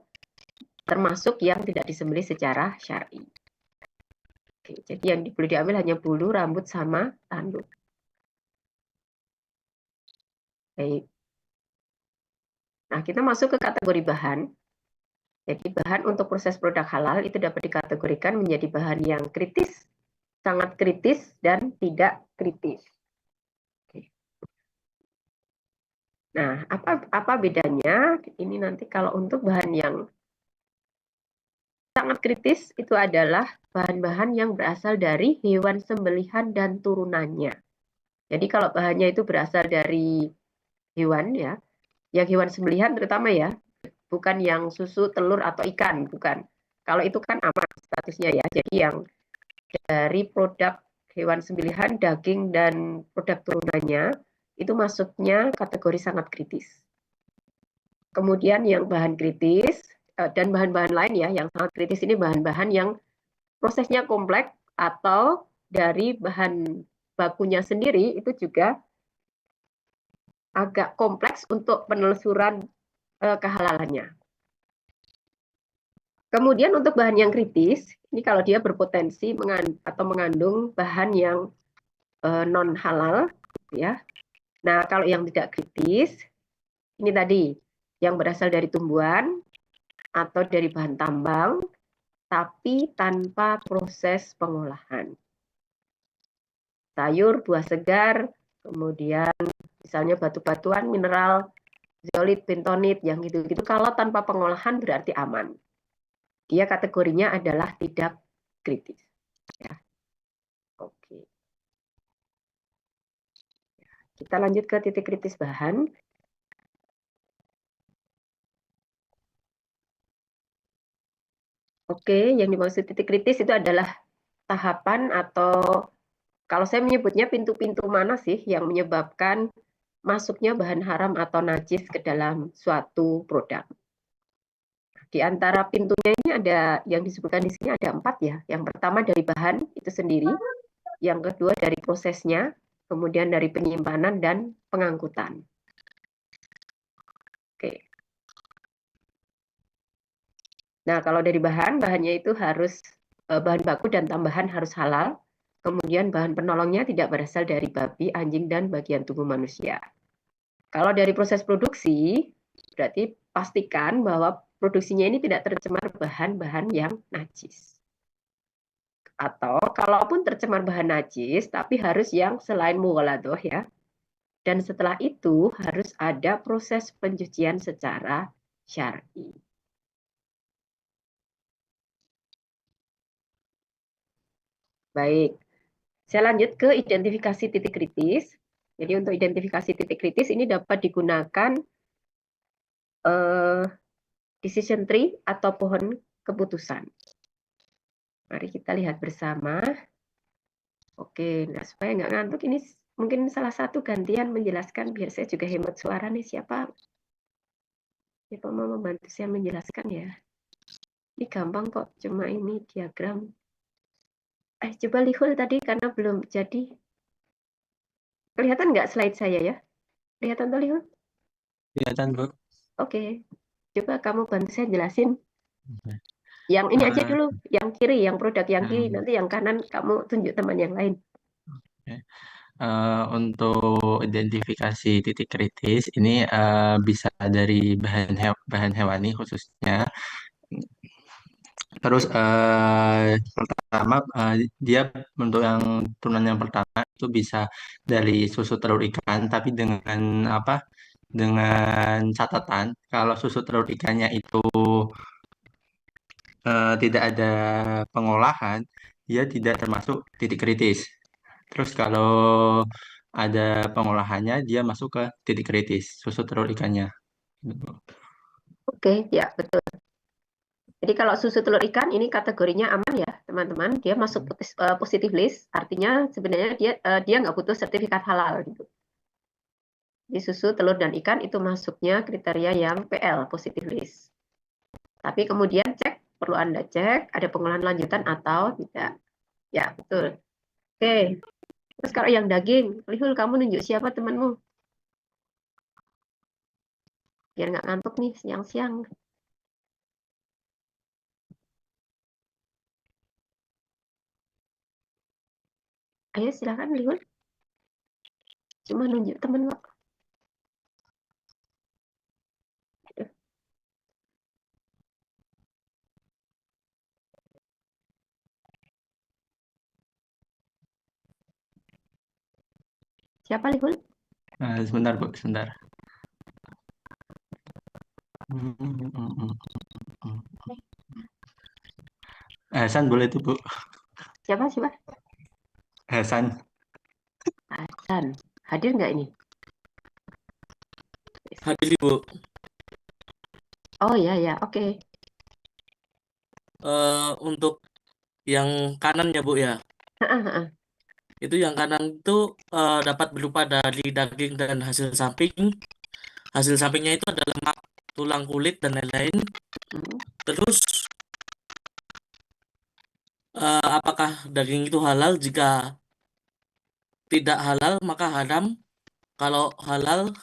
S4: termasuk yang tidak disembelih secara syar'i. Oke, jadi yang boleh diambil hanya bulu, rambut, sama tanduk. Baik. Nah, kita masuk ke kategori bahan. Jadi bahan untuk proses produk halal itu dapat dikategorikan menjadi bahan yang kritis, sangat kritis, dan tidak kritis. Oke. Nah, apa bedanya? Ini nanti kalau untuk bahan yang sangat kritis itu adalah bahan-bahan yang berasal dari hewan sembelihan dan turunannya. Jadi kalau bahannya itu berasal dari hewan ya, yang hewan sembelihan terutama ya, bukan yang susu, telur, atau ikan, bukan. Kalau itu kan aman statusnya ya. Jadi yang dari produk hewan sembelihan, daging, dan produk turunannya, itu masuknya kategori sangat kritis. Kemudian yang bahan kritis, dan bahan-bahan lain ya, yang sangat kritis ini bahan-bahan yang prosesnya kompleks, atau dari bahan bakunya sendiri, itu juga agak kompleks untuk penelusuran kehalalannya. Kemudian untuk bahan yang kritis, ini kalau dia berpotensi mengandung bahan yang non halal, ya. Nah kalau yang tidak kritis, ini tadi yang berasal dari tumbuhan atau dari bahan tambang, tapi tanpa proses pengolahan. Sayur, buah segar, kemudian misalnya batu-batuan, mineral, zeolit, bentonit, yang gitu-gitu. Kalau tanpa pengolahan berarti aman. Dia kategorinya adalah tidak kritis. Ya. Oke. Kita lanjut ke titik kritis bahan. Oke, yang dimaksud titik kritis itu adalah tahapan atau kalau saya menyebutnya pintu-pintu mana sih yang menyebabkan masuknya bahan haram atau najis ke dalam suatu produk. Di antara pintunya ini ada yang disebutkan di sini ada 4 ya. Yang pertama dari bahan itu sendiri, yang kedua dari prosesnya, kemudian dari penyimpanan dan pengangkutan. Oke. Nah, kalau dari bahannya itu harus bahan baku dan tambahan harus halal. Kemudian bahan penolongnya tidak berasal dari babi, anjing, dan bagian tubuh manusia. Kalau dari proses produksi, berarti pastikan bahwa produksinya ini tidak tercemar bahan-bahan yang najis. Atau kalaupun tercemar bahan najis, tapi harus yang selain mughaladoh ya. Dan setelah itu harus ada proses pencucian secara syar'i. Baik, saya lanjut ke identifikasi titik kritis. Jadi untuk identifikasi titik kritis ini dapat digunakan decision tree atau pohon keputusan. Mari kita lihat bersama. Oke, nah supaya nggak ngantuk ini mungkin salah satu gantian menjelaskan biar saya juga hemat suara nih. Siapa mau membantu saya menjelaskan ya? Ini gampang kok, cuma ini diagram. Coba Lihul tadi karena belum jadi. Kelihatan nggak slide saya ya? Kelihatan tuh Lihul?
S6: Kelihatan, Bu.
S4: Oke, coba kamu bantu saya jelasin. Yang ini aja dulu, yang kiri, yang produk yang kiri, nanti yang kanan kamu tunjuk teman yang lain.
S6: Untuk identifikasi titik kritis ini bisa dari bahan hewani khususnya. Terus pertama dia untuk yang turunan yang pertama itu bisa dari susu telur ikan, tapi dengan apa? Dengan catatan kalau susu telur ikannya itu tidak ada pengolahan, dia tidak termasuk titik kritis. Terus kalau ada pengolahannya, dia masuk ke titik kritis, susu telur ikannya.
S4: Oke, ya betul. Jadi kalau susu telur ikan ini kategorinya aman ya teman-teman, dia masuk positive list, artinya sebenarnya dia nggak butuh sertifikat halal gitu. Di susu telur dan ikan itu masuknya kriteria yang PL positive list. Tapi kemudian perlu Anda cek ada pengolahan lanjutan atau tidak. Ya betul. Oke. Terus kalau yang daging, Lihul kamu nunjuk siapa temanmu? Biar nggak ngantuk nih siang-siang. Ayo silakan Lihul. Cuma nunjuk temen kok. Siapa Lihul?
S6: Sebentar, Bu, sebentar. Hasan boleh itu, Bu.
S4: Siapa?
S6: Hasan.
S4: Hadir nggak ini?
S7: Hadir, Bu.
S4: Oh ya, oke.
S7: Untuk yang kanan ya, Bu ya. Itu yang kanan itu dapat berupa dari daging dan hasil samping. Hasil sampingnya itu ada lemak, tulang, kulit, dan lain-lain. Terus apakah daging itu halal? Jika tidak halal maka haram. Kalau halal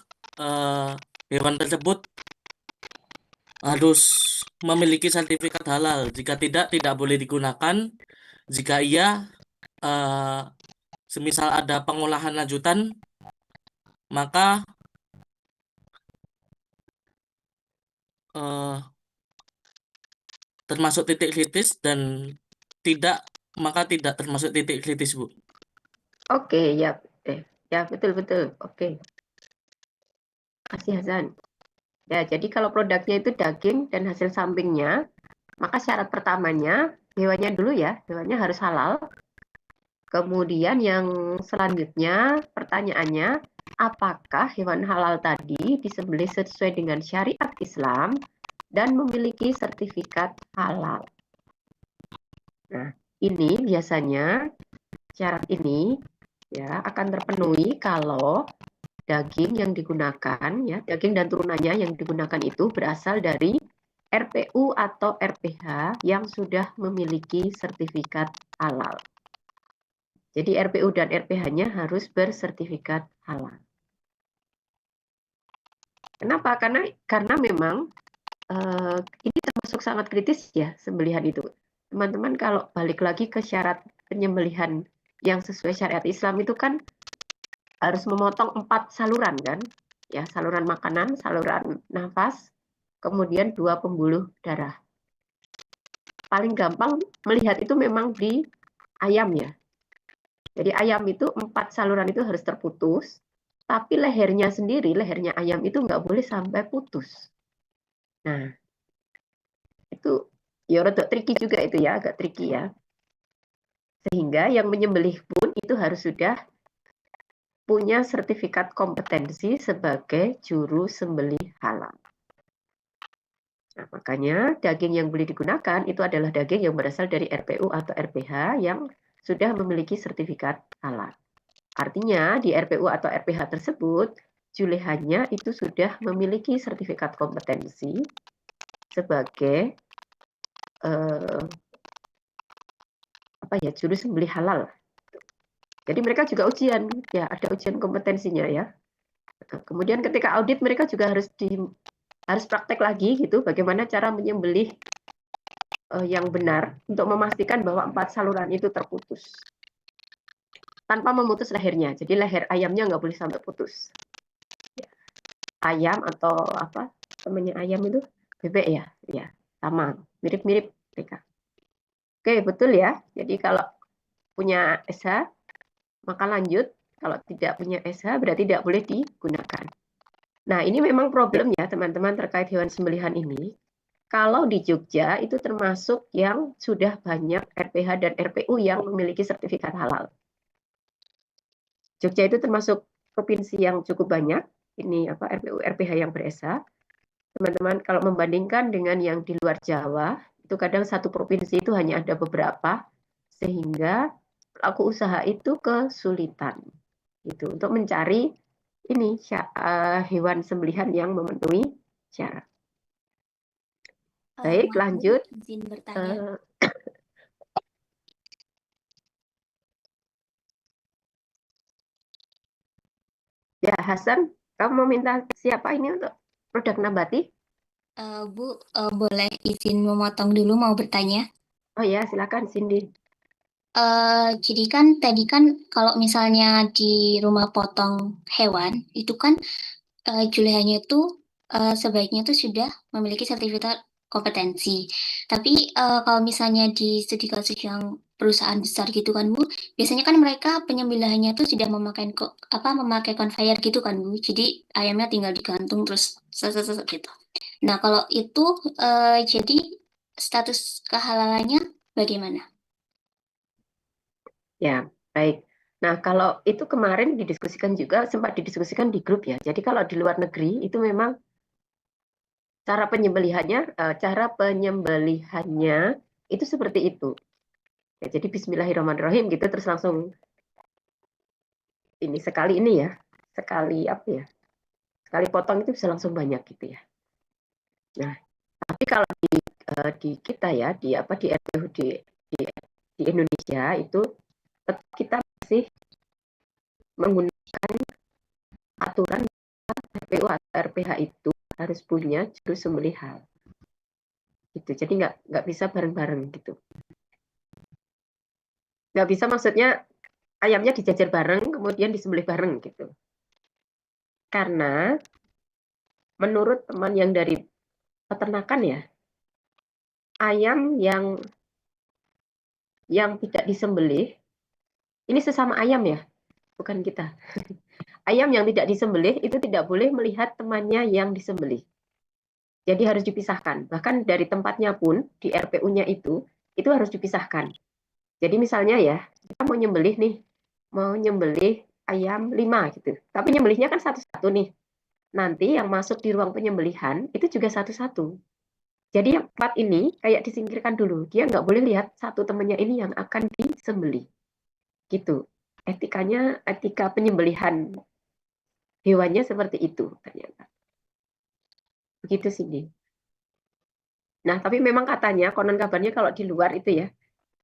S7: hewan tersebut harus memiliki sertifikat halal. Jika tidak boleh digunakan. Jika iya, semisal ada pengolahan lanjutan, maka termasuk titik kritis dan tidak termasuk titik kritis, Bu.
S4: Oke, ya. Ya, betul. Oke. Kasih Hasan. Ya, jadi kalau produknya itu daging dan hasil sampingnya, maka syarat pertamanya hewannya dulu ya, hewannya harus halal. Kemudian yang selanjutnya pertanyaannya, apakah hewan halal tadi disembelih sesuai dengan syariat Islam dan memiliki sertifikat halal? Nah, ini biasanya syarat ini ya akan terpenuhi kalau daging yang digunakan ya, daging dan turunannya yang digunakan itu berasal dari RPU atau RPH yang sudah memiliki sertifikat halal. Jadi RPU dan RPH-nya harus bersertifikat halal. Kenapa? Karena memang ini termasuk sangat kritis ya sembelihan itu. Teman-teman kalau balik lagi ke syarat penyembelihan yang sesuai syariat Islam itu kan harus memotong 4 saluran kan, ya saluran makanan, saluran nafas, kemudian 2 pembuluh darah. Paling gampang melihat itu memang di ayam ya. Jadi ayam itu 4 saluran itu harus terputus, tapi lehernya sendiri, lehernya ayam itu nggak boleh sampai putus. Nah, itu ya rada tricky juga itu ya, agak tricky ya. Sehingga yang menyembelih pun itu harus sudah punya sertifikat kompetensi sebagai juru sembelih halal. Nah, makanya daging yang boleh digunakan itu adalah daging yang berasal dari RPU atau RPH yang sudah memiliki sertifikat halal. Artinya di RPU atau RPH tersebut, julehannya itu sudah memiliki sertifikat kompetensi sebagai juru sembelih halal. Jadi mereka juga ujian, ya ada ujian kompetensinya ya. Kemudian ketika audit mereka juga harus praktek lagi gitu, bagaimana cara menyembelih yang benar untuk memastikan bahwa 4 saluran itu terputus tanpa memutus lehernya. Jadi leher ayamnya nggak boleh sampai putus. Ayam atau apa namanya ayam itu bebek ya, ya sama mirip-mirip mereka. Oke betul ya. Jadi kalau punya SH maka lanjut, kalau tidak punya SH berarti tidak boleh digunakan. Nah ini memang problemnya teman-teman terkait hewan sembelihan ini. Kalau di Jogja itu termasuk yang sudah banyak RPH dan RPU yang memiliki sertifikat halal. Jogja itu termasuk provinsi yang cukup banyak. Ini apa RPU RPH yang ber-SH. Teman-teman kalau membandingkan dengan yang di luar Jawa, itu kadang satu provinsi itu hanya ada beberapa, sehingga pelaku usaha itu kesulitan gitu untuk mencari ini hewan sembelihan yang memenuhi syarat. Baik, lanjut.
S8: Izin bertanya.
S4: Ya, Hasan, kamu mau minta siapa ini untuk produk nabati?
S8: Bu, boleh izin memotong dulu mau bertanya?
S4: Oh ya, silakan Cindy.
S8: Jadi kan tadi kan kalau misalnya di rumah potong hewan itu kan julehannya itu sebaiknya itu sudah memiliki sertifikat kompetensi. Tapi kalau misalnya di studi kasus yang perusahaan besar gitu kan Bu, biasanya kan mereka penyembelihannya itu sudah memakai conveyor gitu kan Bu. Jadi ayamnya tinggal digantung terus gitu. Nah kalau itu jadi status kehalalannya bagaimana?
S4: Ya, baik. Nah, kalau itu kemarin didiskusikan juga, sempat didiskusikan di grup ya. Jadi kalau di luar negeri itu memang cara penyembelihannya itu seperti itu. Ya, jadi Bismillahirrahmanirrahim gitu terus langsung ini sekali potong itu bisa langsung banyak gitu ya. Nah, tapi kalau di kita ya di RPU di Indonesia itu tetap kita masih menggunakan aturan RPU atau RPH itu harus punya juru sembelih halal. Gitu. Jadi nggak bisa bareng-bareng gitu. Nggak bisa maksudnya ayamnya dijajar bareng kemudian disembelih bareng gitu. Karena menurut teman yang dari peternakan ya, ayam yang tidak disembelih ini sesama ayam ya, bukan kita. Ayam yang tidak disembelih itu tidak boleh melihat temannya yang disembelih. Jadi harus dipisahkan. Bahkan dari tempatnya pun di RPU-nya itu harus dipisahkan. Jadi misalnya ya, kita mau nyembelih ayam 5 gitu. Tapi nyembelihnya kan satu-satu nih. Nanti yang masuk di ruang penyembelihan itu juga satu-satu. Jadi yang 4 ini kayak disingkirkan dulu. Dia nggak boleh lihat satu temannya ini yang akan disembelih. Gitu. Etika penyembelihan hewannya seperti itu ternyata. Begitu sih, Din. Nah, tapi memang katanya, konon kabarnya kalau di luar itu ya,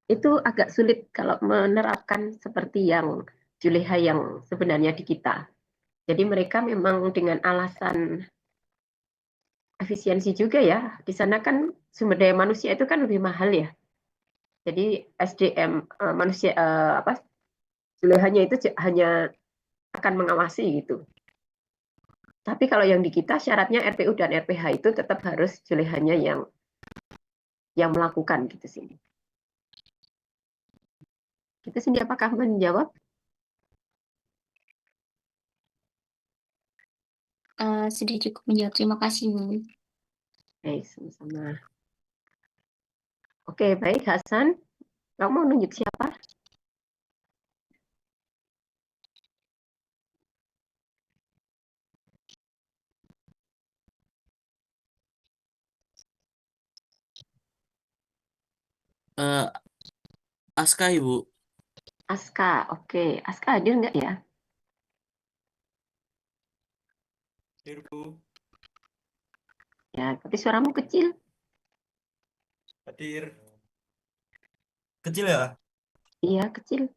S4: itu agak sulit kalau menerapkan seperti yang juleha yang sebenarnya di kita. Jadi mereka memang dengan alasan efisiensi juga ya. Di sana kan sumber daya manusia itu kan lebih mahal ya. Jadi SDM manusia julehannya itu hanya akan mengawasi gitu. Tapi kalau yang di kita syaratnya RPU dan RPH itu tetap harus julehannya yang melakukan gitu sih. Gitu sih, apakah menjawab?
S8: Sudah cukup menjawab. Terima kasih, Bu.
S4: Baik, sama-sama. Oke, baik Hasan. Kamu mau nunjuk siapa?
S7: Eh, Aska, Ibu.
S4: Aska, oke. Aska hadir nggak ya?
S7: Hadir, Bu.
S4: Ya, tapi suaramu kecil.
S7: Hadir. Kecil ya?
S4: Iya, kecil.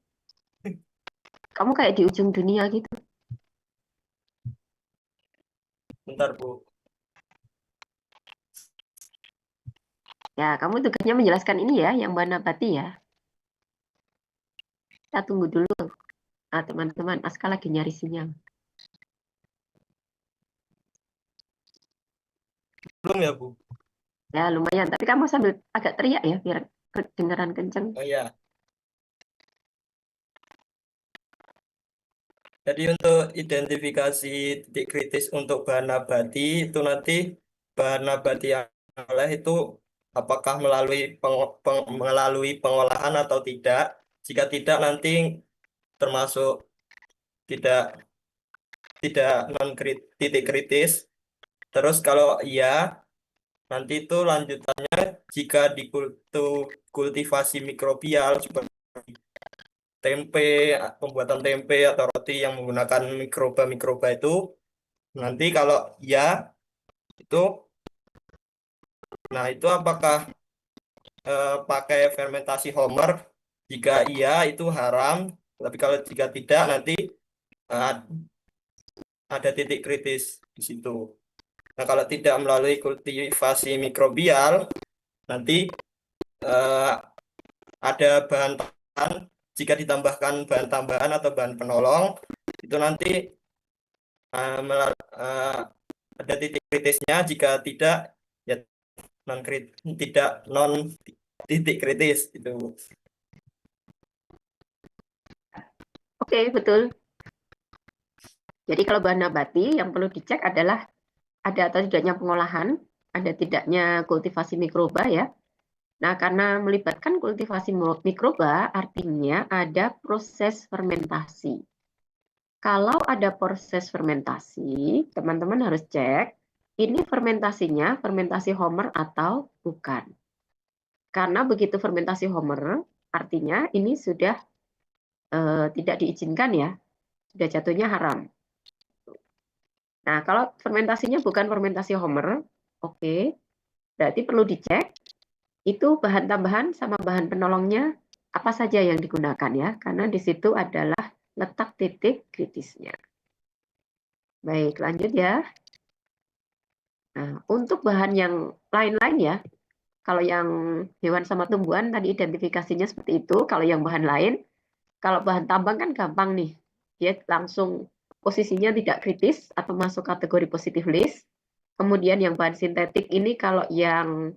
S4: Kamu kayak di ujung dunia gitu.
S7: Bentar, Bu.
S4: Ya, kamu tugasnya menjelaskan ini ya, yang Mbak Nabati ya. Kita tunggu dulu. Ah, teman-teman, Aska lagi nyari sinyal.
S7: Belum ya, Bu?
S4: Ya, lumayan. Tapi kamu sambil agak teriak ya, biar kedengaran kenceng.
S7: Oh iya. Jadi untuk identifikasi titik kritis untuk bahan nabati itu nanti bahan nabati yang oleh itu apakah melalui pengolahan atau tidak. Jika tidak nanti termasuk tidak tidak titik kritis. Terus kalau iya nanti itu lanjutannya jika kultivasi mikrobial seperti tempe, pembuatan tempe atau roti yang menggunakan mikroba itu, nanti kalau ya itu, nah itu apakah pakai fermentasi Homer? Jika iya itu haram, tapi kalau jika tidak nanti eh, ada titik kritis di situ. Nah kalau tidak melalui kultivasi mikrobial, nanti eh, ada bahan tambahan. Jika ditambahkan bahan tambahan atau bahan penolong, itu nanti ada titik kritisnya. Jika tidak, ya non titik kritis itu.
S4: Oke, betul. Jadi kalau bahan nabati yang perlu dicek adalah ada atau tidaknya pengolahan, ada tidaknya kultivasi mikroba ya. Nah, karena melibatkan kultivasi mikroba, artinya ada proses fermentasi. Kalau ada proses fermentasi, teman-teman harus cek, ini fermentasinya fermentasi Homer atau bukan. Karena begitu fermentasi Homer, artinya ini sudah tidak diizinkan ya, sudah jatuhnya haram. Nah, kalau fermentasinya bukan fermentasi Homer, oke, berarti perlu dicek itu bahan tambahan sama bahan penolongnya apa saja yang digunakan ya, karena di situ adalah letak titik kritisnya. Baik, lanjut ya. Nah, untuk bahan yang lain-lain ya, kalau yang hewan sama tumbuhan tadi identifikasinya seperti itu, kalau yang bahan lain, kalau bahan tambang kan gampang nih, dia langsung posisinya tidak kritis atau masuk kategori positive list. Kemudian yang bahan sintetik ini kalau yang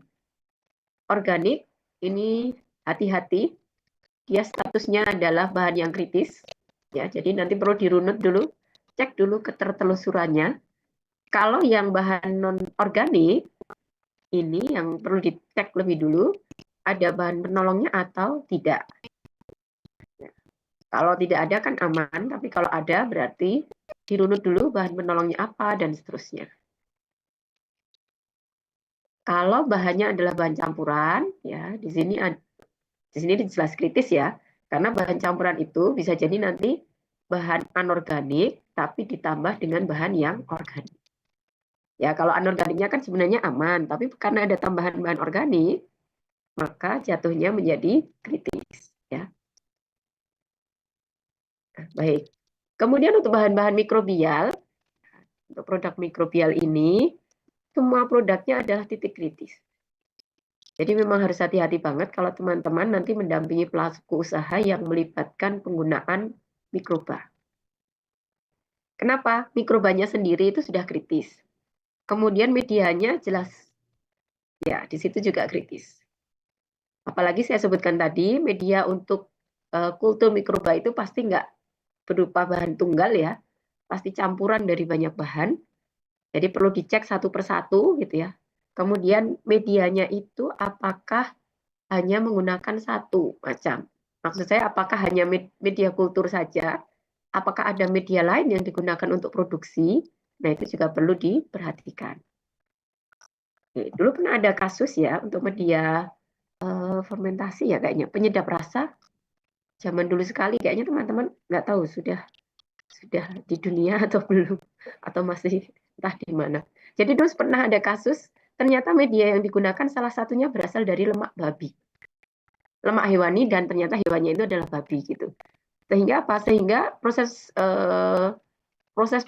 S4: organik ini hati-hati, dia statusnya adalah bahan yang kritis. Ya, jadi nanti perlu dirunut dulu, cek dulu ketertelusurannya. Kalau yang bahan non organik ini yang perlu dicek lebih dulu, ada bahan penolongnya atau tidak. Ya. Kalau tidak ada kan aman, tapi kalau ada berarti dirunut dulu bahan penolongnya apa dan seterusnya. Kalau bahannya adalah bahan campuran, ya di sini jelas kritis ya, karena bahan campuran itu bisa jadi nanti bahan anorganik tapi ditambah dengan bahan yang organik. Ya kalau anorganiknya kan sebenarnya aman, tapi karena ada tambahan bahan organik, maka jatuhnya menjadi kritis. Ya. Nah, baik. Kemudian untuk bahan-bahan mikrobial, untuk produk mikrobial ini semua produknya adalah titik kritis. Jadi memang harus hati-hati banget kalau teman-teman nanti mendampingi pelaku usaha yang melibatkan penggunaan mikroba. Kenapa? Mikrobanya sendiri itu sudah kritis. Kemudian medianya jelas, ya di situ juga kritis. Apalagi saya sebutkan tadi, media untuk kultur mikroba itu pasti nggak berupa bahan tunggal ya, pasti campuran dari banyak bahan. Jadi perlu dicek satu persatu gitu ya. Kemudian medianya itu apakah hanya menggunakan satu macam. Maksud saya apakah hanya media kultur saja, apakah ada media lain yang digunakan untuk produksi, nah itu juga perlu diperhatikan. Oke, dulu pernah ada kasus ya untuk media fermentasi ya kayaknya, penyedap rasa, zaman dulu sekali kayaknya teman-teman nggak tahu sudah di dunia atau belum, atau masih entah di mana. Jadi dulu pernah ada kasus, ternyata media yang digunakan salah satunya berasal dari lemak babi. Lemak hewani dan ternyata hewannya itu adalah babi gitu. Sehingga apa? Sehingga proses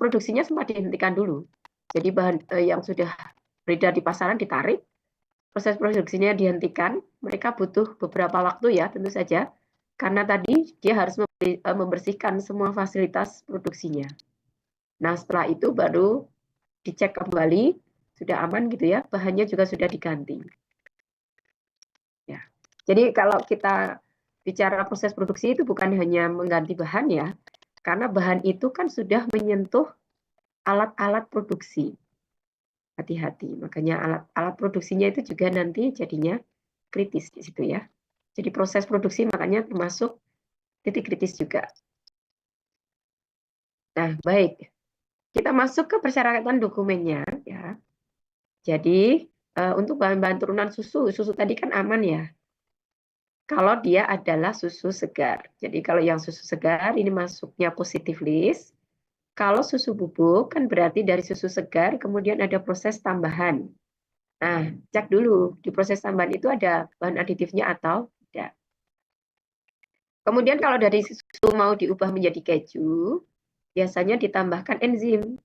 S4: produksinya sempat dihentikan dulu. Jadi bahan yang sudah beredar di pasaran ditarik, proses produksinya dihentikan. Mereka butuh beberapa waktu ya tentu saja, karena tadi dia harus membersihkan semua fasilitas produksinya. Nah setelah itu baru dicek kembali, sudah aman gitu ya, bahannya juga sudah diganti. Ya. Jadi kalau kita bicara proses produksi itu bukan hanya mengganti bahan ya, karena bahan itu kan sudah menyentuh alat-alat produksi. Hati-hati, makanya alat produksinya itu juga nanti jadinya kritis di situ ya. Jadi proses produksi makanya termasuk titik kritis juga. Nah, baik. Kita masuk ke persyaratan dokumennya ya. Jadi untuk bahan-bahan turunan susu tadi kan aman ya. Kalau dia adalah susu segar. Jadi kalau yang susu segar ini masuknya positive list. Kalau susu bubuk kan berarti dari susu segar kemudian ada proses tambahan. Nah, cek dulu di proses tambahan itu ada bahan aditifnya atau tidak. Kemudian kalau dari susu mau diubah menjadi keju, biasanya ditambahkan enzim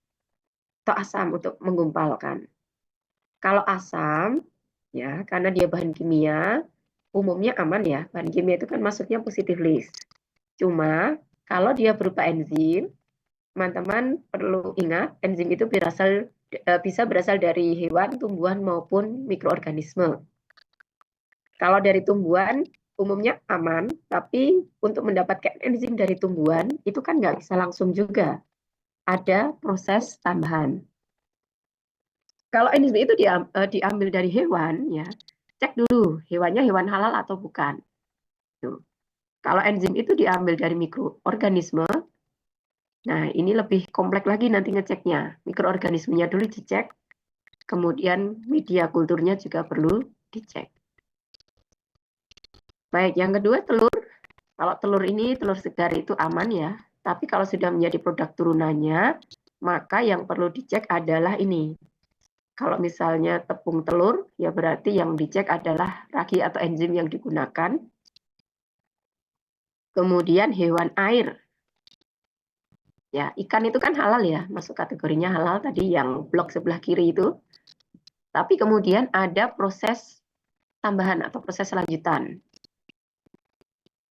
S4: atau asam untuk menggumpalkan. Kalau asam, ya karena dia bahan kimia, umumnya aman ya. Bahan kimia itu kan masuknya positive list. Cuma kalau dia berupa enzim, teman-teman perlu ingat enzim itu bisa berasal dari hewan, tumbuhan maupun mikroorganisme. Kalau dari tumbuhan umumnya aman, tapi untuk mendapatkan enzim dari tumbuhan itu kan nggak bisa langsung juga. Ada proses tambahan. Kalau enzim itu diambil dari hewan, ya cek dulu hewannya hewan halal atau bukan. Tuh. Kalau enzim itu diambil dari mikroorganisme, nah ini lebih kompleks lagi nanti ngeceknya. Mikroorganismenya dulu dicek, kemudian media kulturnya juga perlu dicek. Baik, yang kedua telur. Kalau telur ini, telur segar itu aman ya. Tapi kalau sudah menjadi produk turunannya, maka yang perlu dicek adalah ini. Kalau misalnya tepung telur, ya berarti yang dicek adalah ragi atau enzim yang digunakan. Kemudian hewan air. Ya, ikan itu kan halal ya, masuk kategorinya halal tadi yang blok sebelah kiri itu. Tapi kemudian ada proses tambahan atau proses lanjutan.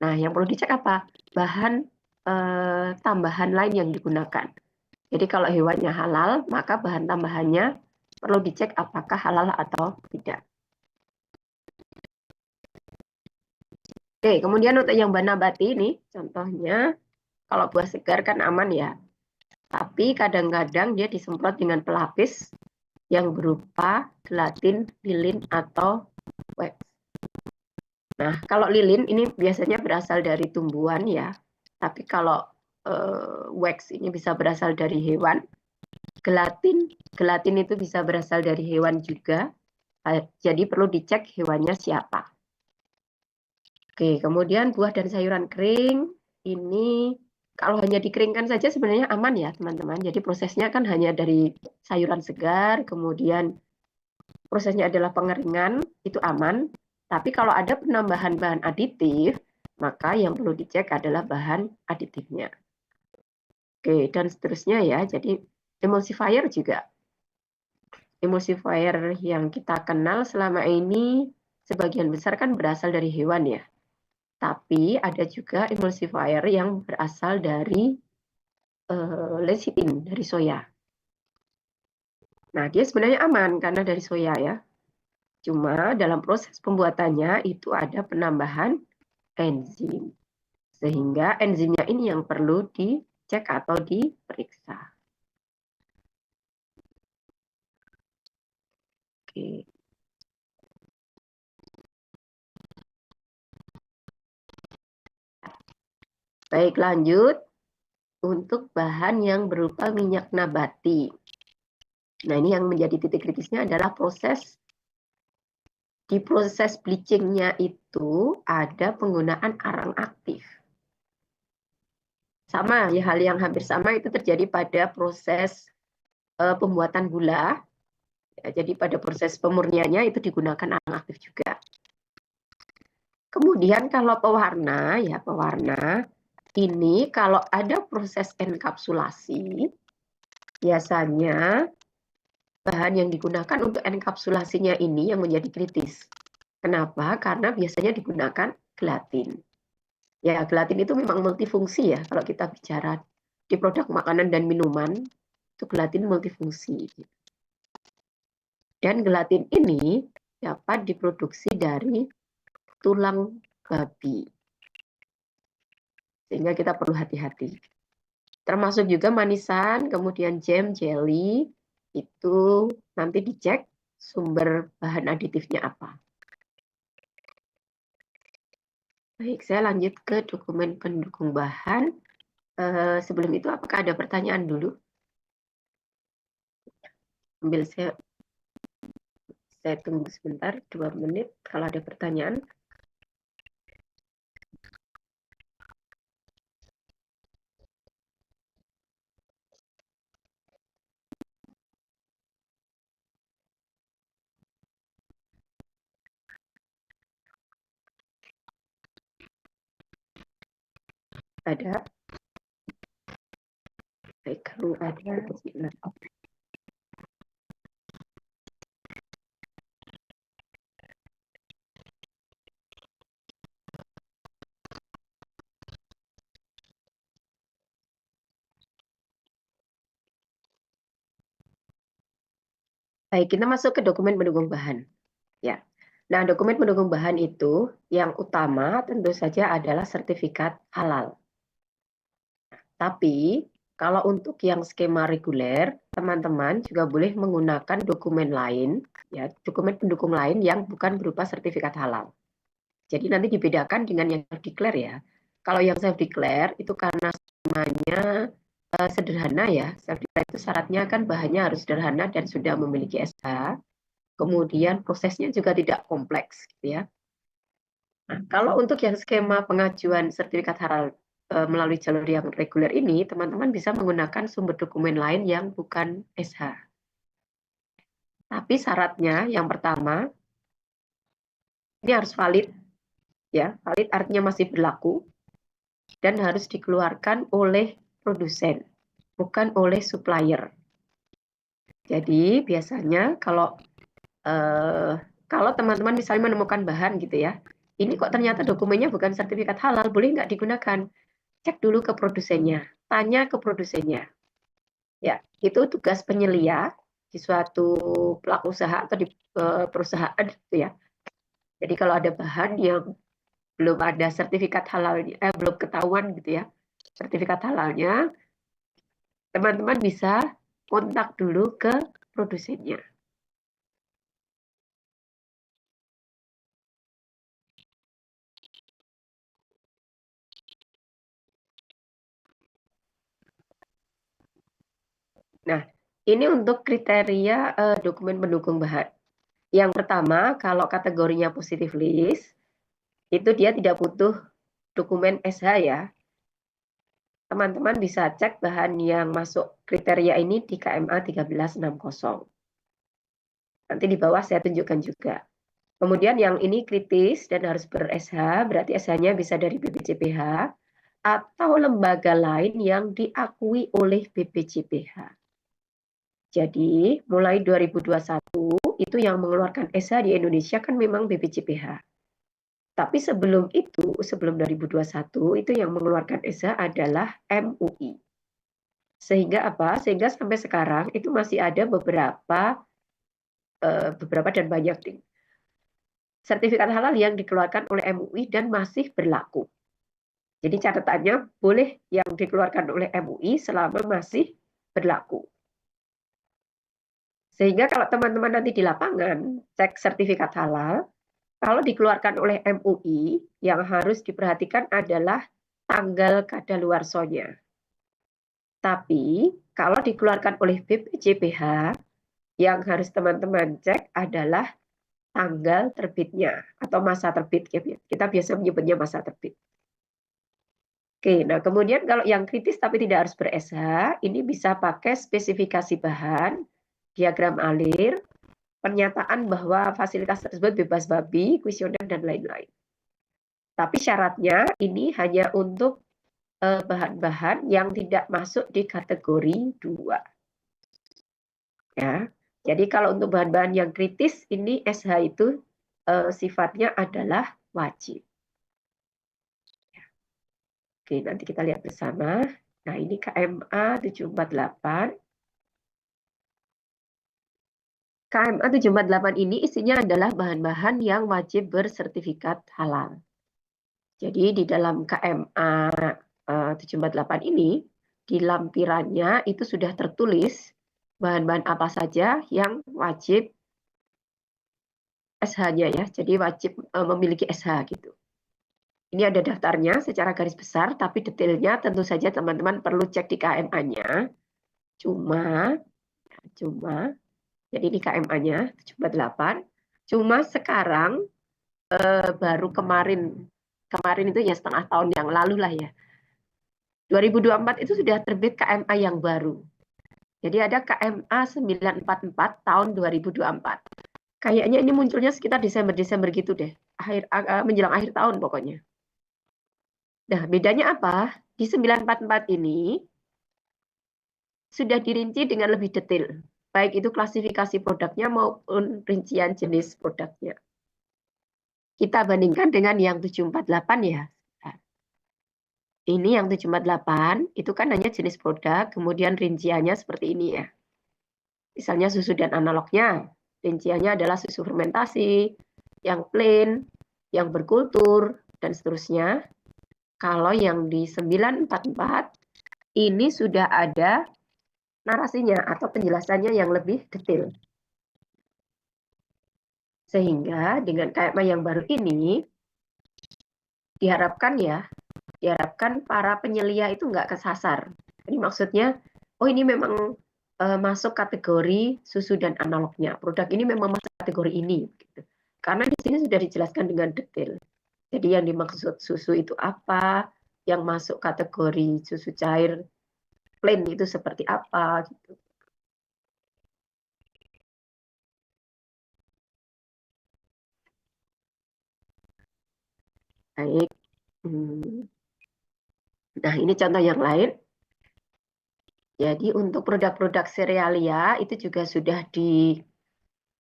S4: Nah, yang perlu dicek apa? Bahan tambahan lain yang digunakan. Jadi kalau hewannya halal, maka bahan tambahannya perlu dicek apakah halal atau tidak. Oke, kemudian untuk yang bahan nabati ini, contohnya kalau buah segar kan aman ya. Tapi kadang-kadang dia disemprot dengan pelapis yang berupa gelatin, lilin, atau wax. Nah, kalau lilin ini biasanya berasal dari tumbuhan ya. Tapi kalau wax ini bisa berasal dari hewan. Gelatin itu bisa berasal dari hewan juga. Jadi perlu dicek hewannya siapa. Oke, kemudian buah dan sayuran kering. Ini kalau hanya dikeringkan saja sebenarnya aman ya teman-teman. Jadi prosesnya kan hanya dari sayuran segar, kemudian prosesnya adalah pengeringan, itu aman. Tapi kalau ada penambahan bahan aditif, maka yang perlu dicek adalah bahan aditifnya. Oke, dan seterusnya ya. Jadi emulsifier juga. emulsifier yang kita kenal selama ini sebagian besar kan berasal dari hewan ya. Tapi ada juga emulsifier yang berasal dari lecithin, dari soya. Nah, dia sebenarnya aman karena dari soya ya. Cuma dalam proses pembuatannya itu ada penambahan enzim. Sehingga enzimnya ini yang perlu dicek atau diperiksa. Oke. Baik, lanjut. Untuk bahan yang berupa minyak nabati. Nah, ini yang menjadi titik kritisnya adalah di proses bleachingnya itu ada penggunaan arang aktif. Sama, ya hal yang hampir sama itu terjadi pada proses pembuatan gula. Ya, jadi pada proses pemurniannya itu digunakan arang aktif juga. Kemudian kalau pewarna, ya pewarna ini kalau ada proses enkapsulasi, biasanya bahan yang digunakan untuk enkapsulasinya ini yang menjadi kritis. Kenapa? Karena biasanya digunakan gelatin. Ya, gelatin itu memang multifungsi ya. Kalau kita bicara di produk makanan dan minuman, itu gelatin multifungsi. Dan gelatin ini dapat diproduksi dari tulang babi. Sehingga kita perlu hati-hati. Termasuk juga manisan, kemudian jam, jelly, itu nanti dicek sumber bahan aditifnya apa. Baik, saya lanjut ke dokumen pendukung bahan. Sebelum itu, apakah ada pertanyaan dulu? Ambil saya tunggu sebentar, 2 menit. Kalau ada pertanyaan. Ada? Baik, kalau ada, silakan. Baik, kita masuk ke dokumen pendukung bahan. Ya. Nah, dokumen pendukung bahan itu yang utama tentu saja adalah sertifikat halal. Tapi kalau untuk yang skema reguler, teman-teman juga boleh menggunakan dokumen lain, ya, dokumen pendukung lain yang bukan berupa sertifikat halal. Jadi nanti dibedakan dengan yang self-declare ya. Kalau yang self-declare itu karena semuanya sederhana ya. Self-declare itu syaratnya kan bahannya harus sederhana dan sudah memiliki SH. Kemudian prosesnya juga tidak kompleks, gitu ya. Nah, kalau untuk yang skema pengajuan sertifikat halal melalui jalur yang reguler ini, teman-teman bisa menggunakan sumber dokumen lain yang bukan SH. Tapi syaratnya yang pertama, ini harus valid, ya, valid artinya masih berlaku dan harus dikeluarkan oleh produsen, bukan oleh supplier. Jadi biasanya kalau teman-teman misalnya menemukan bahan gitu ya, ini kok ternyata dokumennya bukan sertifikat halal, boleh nggak digunakan? Cek dulu ke produsennya, tanya ke produsennya. Ya, itu tugas penyelia di suatu pelaku usaha atau di perusahaan gitu ya. Jadi kalau ada bahan yang belum ada sertifikat halalnya, belum ketahuan gitu ya, sertifikat halalnya, teman-teman bisa kontak dulu ke produsennya. Nah, ini untuk kriteria dokumen pendukung bahan. Yang pertama, kalau kategorinya positive list, itu dia tidak butuh dokumen SH ya. Teman-teman bisa cek bahan yang masuk kriteria ini di KMA 1360. Nanti di bawah saya tunjukkan juga. Kemudian yang ini kritis dan harus ber-SH, berarti SH-nya bisa dari BPJPH atau lembaga lain yang diakui oleh BPJPH. Jadi mulai 2021 itu yang mengeluarkan SH di Indonesia kan memang BPJPH. Tapi sebelum itu, sebelum 2021 itu yang mengeluarkan SH adalah MUI. Sehingga apa? Sehingga sampai sekarang itu masih ada beberapa dan banyak sertifikat halal yang dikeluarkan oleh MUI dan masih berlaku. Jadi catatannya boleh yang dikeluarkan oleh MUI selama masih berlaku. Sehingga kalau teman-teman nanti di lapangan cek sertifikat halal, kalau dikeluarkan oleh MUI, yang harus diperhatikan adalah tanggal kadaluarsonya. Tapi kalau dikeluarkan oleh BPJPH, yang harus teman-teman cek adalah tanggal terbitnya atau masa terbit. Kita biasa menyebutnya masa terbit. Oke, nah kemudian kalau yang kritis tapi tidak harus ber-SH, ini bisa pakai spesifikasi bahan, diagram alir, pernyataan bahwa fasilitas tersebut bebas babi, kuesioner, dan lain-lain. Tapi syaratnya ini hanya untuk bahan-bahan yang tidak masuk di kategori 2. Ya, jadi kalau untuk bahan-bahan yang kritis, ini SH itu sifatnya adalah wajib. Oke, nanti kita lihat bersama. Nah, ini KMA 748. KMA 748 ini isinya adalah bahan-bahan yang wajib bersertifikat halal. Jadi di dalam KMA 748 ini, di lampirannya itu sudah tertulis bahan-bahan apa saja yang wajib SH-nya ya. Jadi wajib memiliki SH gitu. Ini ada daftarnya secara garis besar, tapi detailnya tentu saja teman-teman perlu cek di KMA-nya. Cuma, jadi ini KMA-nya 748. Cuma sekarang baru kemarin itu ya setengah tahun yang lalu lah ya. 2024 itu sudah terbit KMA yang baru. Jadi ada KMA 944 tahun 2024. Kayaknya ini munculnya sekitar Desember gitu deh. Menjelang akhir tahun pokoknya. Nah, bedanya apa? Di 944 ini sudah dirinci dengan lebih detail, baik itu klasifikasi produknya maupun rincian jenis produknya. Kita bandingkan dengan yang 748 ya. Ini yang 748, itu kan hanya jenis produk, kemudian rinciannya seperti ini ya. Misalnya susu dan analognya, rinciannya adalah susu fermentasi, yang plain, yang berkultur, dan seterusnya. Kalau yang di 944, ini sudah ada narasinya atau penjelasannya yang lebih detail. Sehingga dengan KMA yang baru ini, diharapkan para penyelia itu nggak kesasar. Jadi maksudnya, oh ini memang masuk kategori susu dan analognya. Produk ini memang masuk kategori ini. Gitu. Karena di sini sudah dijelaskan dengan detail. Jadi yang dimaksud susu itu apa, yang masuk kategori susu cair plain itu seperti apa gitu. Baik. Nah, ini contoh yang lain. Jadi untuk produk-produk serealia itu juga sudah di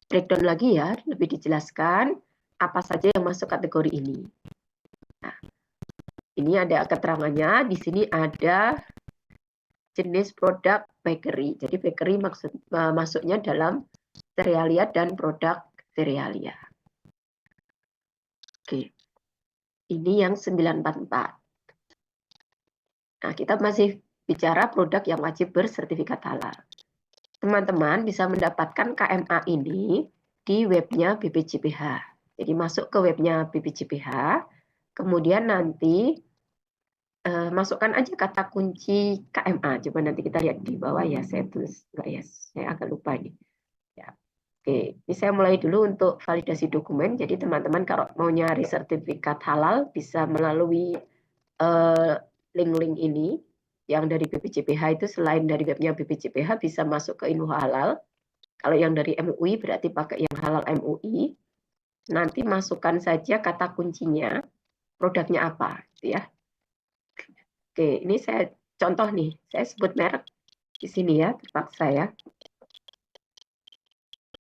S4: breakdown lagi ya, lebih dijelaskan apa saja yang masuk kategori ini. Nah, ini ada keterangannya, di sini ada jenis produk bakery. Jadi bakery masuknya dalam serealia dan produk serealia. Oke. Ini yang 944. Nah, kita masih bicara produk yang wajib bersertifikat halal. Teman-teman bisa mendapatkan KMA ini di webnya BPJPH. Jadi masuk ke webnya BPJPH, kemudian nanti masukkan aja kata kunci KMA. Coba nanti kita lihat di bawah ya, saya tulis enggak ya, saya agak lupa ini. Ya. Oke, ini saya mulai dulu untuk validasi dokumen. Jadi teman-teman kalau mau nyari sertifikat halal bisa melalui link-link ini. Yang dari BPJPH itu selain dari webnya BPJPH bisa masuk ke Info Halal. Kalau yang dari MUI berarti pakai yang halal MUI. Nanti masukkan saja kata kuncinya, produknya apa, gitu ya. Oke, ini saya contoh nih, saya sebut merek di sini ya, terpaksa ya.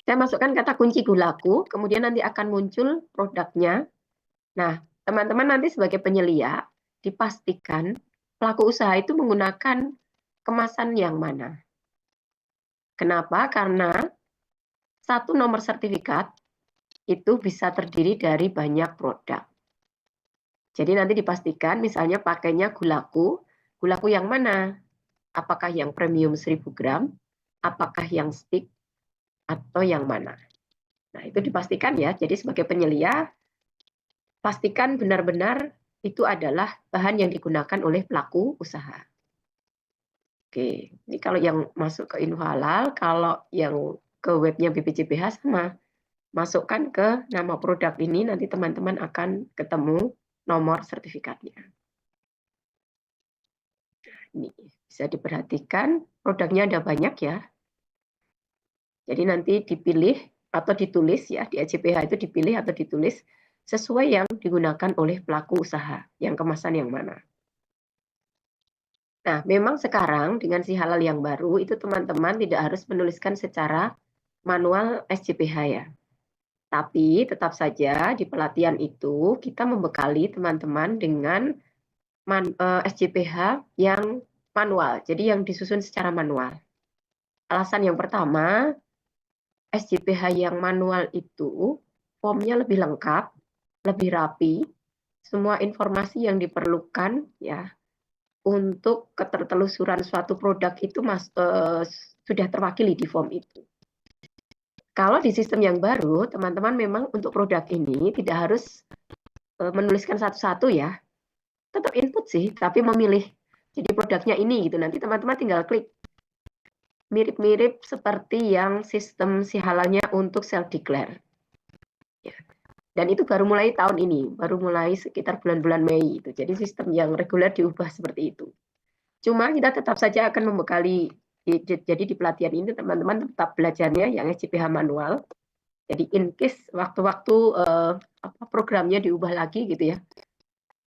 S4: Saya masukkan kata kunci gulaku, kemudian nanti akan muncul produknya. Nah, teman-teman nanti sebagai penyelia, dipastikan pelaku usaha itu menggunakan kemasan yang mana. Kenapa? Karena satu nomor sertifikat itu bisa terdiri dari banyak produk. Jadi nanti dipastikan misalnya pakainya gulaku yang mana? Apakah yang premium 1000 gram? Apakah yang stick? Atau yang mana? Nah, itu dipastikan ya. Jadi sebagai penyelia, pastikan benar-benar itu adalah bahan yang digunakan oleh pelaku usaha. Oke, ini kalau yang masuk ke Info Halal, kalau yang ke webnya BPJPH sama. Masukkan ke nama produk ini, nanti teman-teman akan ketemu nomor sertifikatnya. Ini bisa diperhatikan, produknya ada banyak ya. Jadi nanti dipilih atau ditulis ya, di EJPH itu dipilih atau ditulis sesuai yang digunakan oleh pelaku usaha, yang kemasan yang mana. Nah, memang sekarang dengan si halal yang baru, itu teman-teman tidak harus menuliskan secara manual SJPH ya. Tapi tetap saja di pelatihan itu kita membekali teman-teman dengan SJPH yang manual, jadi yang disusun secara manual. Alasan yang pertama, SJPH yang manual itu formnya lebih lengkap, lebih rapi, semua informasi yang diperlukan ya untuk ketertelusuran suatu produk itu sudah terwakili di form itu. Kalau di sistem yang baru, teman-teman memang untuk produk ini tidak harus menuliskan satu-satu ya. Tetap input sih, tapi memilih. Jadi produknya ini gitu. Nanti teman-teman tinggal klik. Mirip-mirip seperti yang sistem si halalnya untuk self-declare. Ya. Dan itu baru mulai tahun ini. Baru mulai sekitar bulan-bulan Mei. Itu. Jadi sistem yang reguler diubah seperti itu. Cuma kita tetap saja akan membekali. Jadi di pelatihan ini teman-teman tetap belajarnya yang SJPH manual. Jadi in case waktu-waktu programnya diubah lagi gitu ya,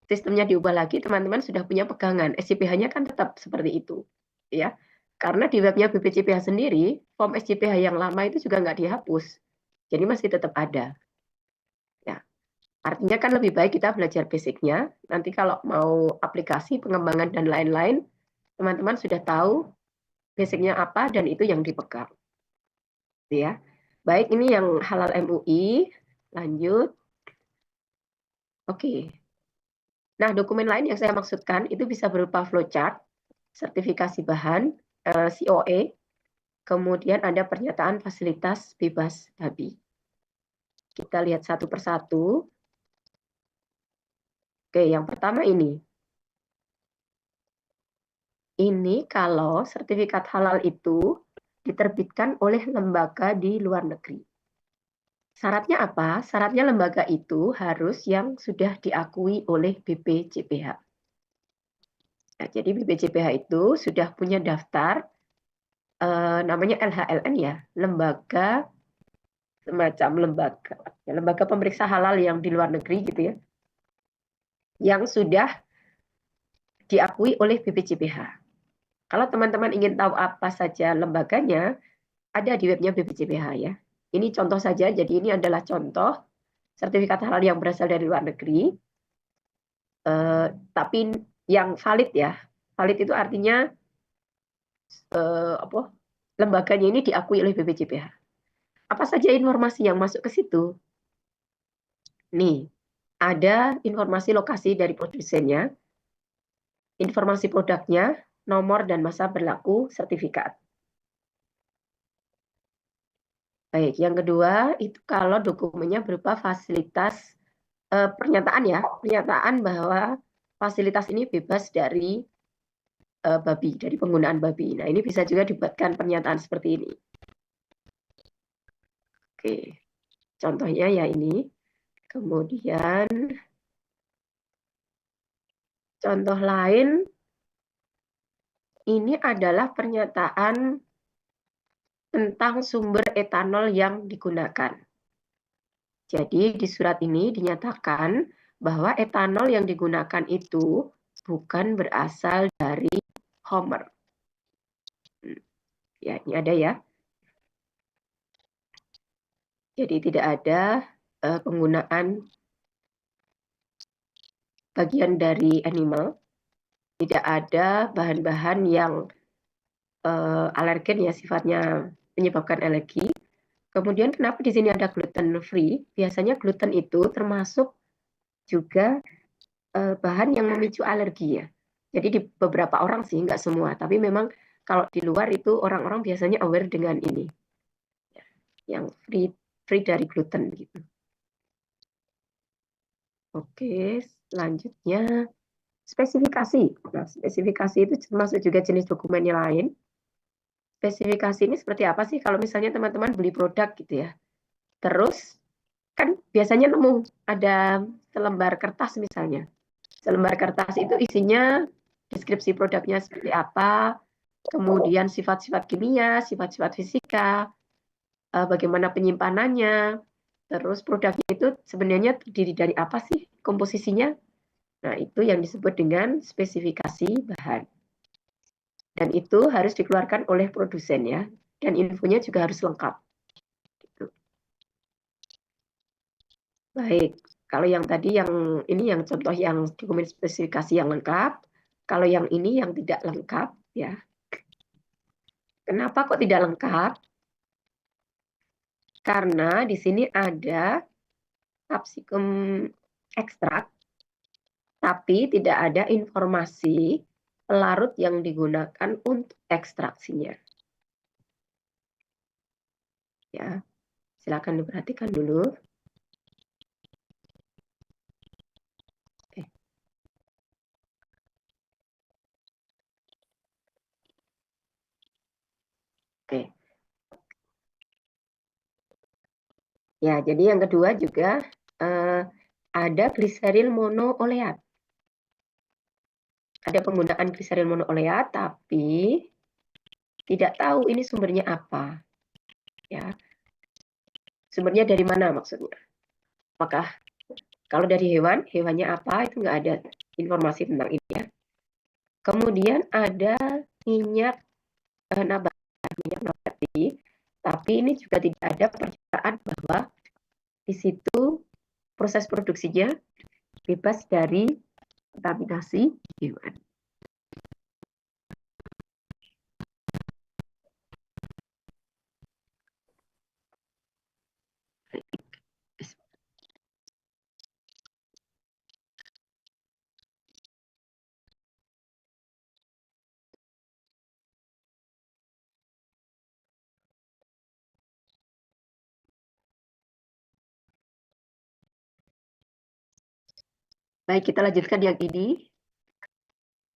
S4: sistemnya diubah lagi, teman-teman sudah punya pegangan. SJPH-nya kan tetap seperti itu, ya. Karena di webnya BPJPH sendiri, form SJPH yang lama itu juga nggak dihapus, jadi masih tetap ada. Ya, artinya kan lebih baik kita belajar basicnya. Nanti kalau mau aplikasi, pengembangan dan lain-lain, teman-teman sudah tahu basicnya apa dan itu yang dipegang. Ya. Baik, ini yang halal MUI. Lanjut. Oke. Nah, dokumen lain yang saya maksudkan itu bisa berupa flowchart, sertifikasi bahan, COE, kemudian ada pernyataan fasilitas bebas babi. Kita lihat satu persatu. Oke, yang pertama ini. Ini kalau sertifikat halal itu diterbitkan oleh lembaga di luar negeri. Syaratnya apa? Syaratnya lembaga itu harus yang sudah diakui oleh BPJPH. Nah, jadi BPJPH itu sudah punya daftar, namanya LHLN ya, lembaga semacam lembaga pemeriksa halal yang di luar negeri gitu ya, yang sudah diakui oleh BPJPH. Kalau teman-teman ingin tahu apa saja lembaganya, ada di webnya BPJPH ya. Ini contoh saja, jadi ini adalah contoh sertifikat halal yang berasal dari luar negeri, tapi yang valid ya. Valid itu artinya lembaganya ini diakui oleh BPJPH. Apa saja informasi yang masuk ke situ? Nih, ada informasi lokasi dari produsennya, informasi produknya, nomor dan masa berlaku sertifikat. Baik, yang kedua itu kalau dokumennya berupa fasilitas pernyataan ya, pernyataan bahwa fasilitas ini bebas dari babi, dari penggunaan babi. Nah, ini bisa juga dibuatkan pernyataan seperti ini. Oke, contohnya ya ini. Kemudian contoh lain, ini adalah pernyataan tentang sumber etanol yang digunakan. Jadi di surat ini dinyatakan bahwa etanol yang digunakan itu bukan berasal dari Homer. Ya, ini ada ya. Jadi tidak ada penggunaan bagian dari animal, tidak ada bahan-bahan yang alergen ya, sifatnya menyebabkan alergi. Kemudian kenapa di sini ada gluten free? Biasanya gluten itu termasuk juga bahan yang memicu alergi ya. Jadi di beberapa orang sih, nggak semua, tapi memang kalau di luar itu orang-orang biasanya aware dengan ini, yang free dari gluten gitu. Oke, selanjutnya spesifikasi. Nah, spesifikasi itu termasuk juga jenis dokumen yang lain. Spesifikasi ini seperti apa sih kalau misalnya teman-teman beli produk gitu ya. Terus kan biasanya nemu ada selembar kertas misalnya. Selembar kertas itu isinya deskripsi produknya seperti apa, kemudian sifat-sifat kimia, sifat-sifat fisika, bagaimana penyimpanannya, terus produknya itu sebenarnya terdiri dari apa sih komposisinya. Nah, itu yang disebut dengan spesifikasi bahan. Dan itu harus dikeluarkan oleh produsen ya, dan infonya juga harus lengkap. Gitu. Baik, kalau yang tadi yang ini yang contoh yang dokumen spesifikasi yang lengkap, kalau yang ini yang tidak lengkap ya. Kenapa kok tidak lengkap? Karena di sini ada capsicum ekstrak, tapi tidak ada informasi pelarut yang digunakan untuk ekstraksinya. Ya, silakan diperhatikan dulu. Oke. Ya, jadi yang kedua juga ada gliseril monooleat. Ada penggunaan gliseril monooleat, tapi tidak tahu ini sumbernya apa. Ya, sumbernya dari mana maksudnya? Apakah kalau dari hewan, hewannya apa? Itu nggak ada informasi tentang ini ya. Kemudian ada minyak nabati, tapi ini juga tidak ada pernyataan bahwa di situ proses produksinya bebas dari kontaminasi hewan. Baik, kita lanjutkan yang ini.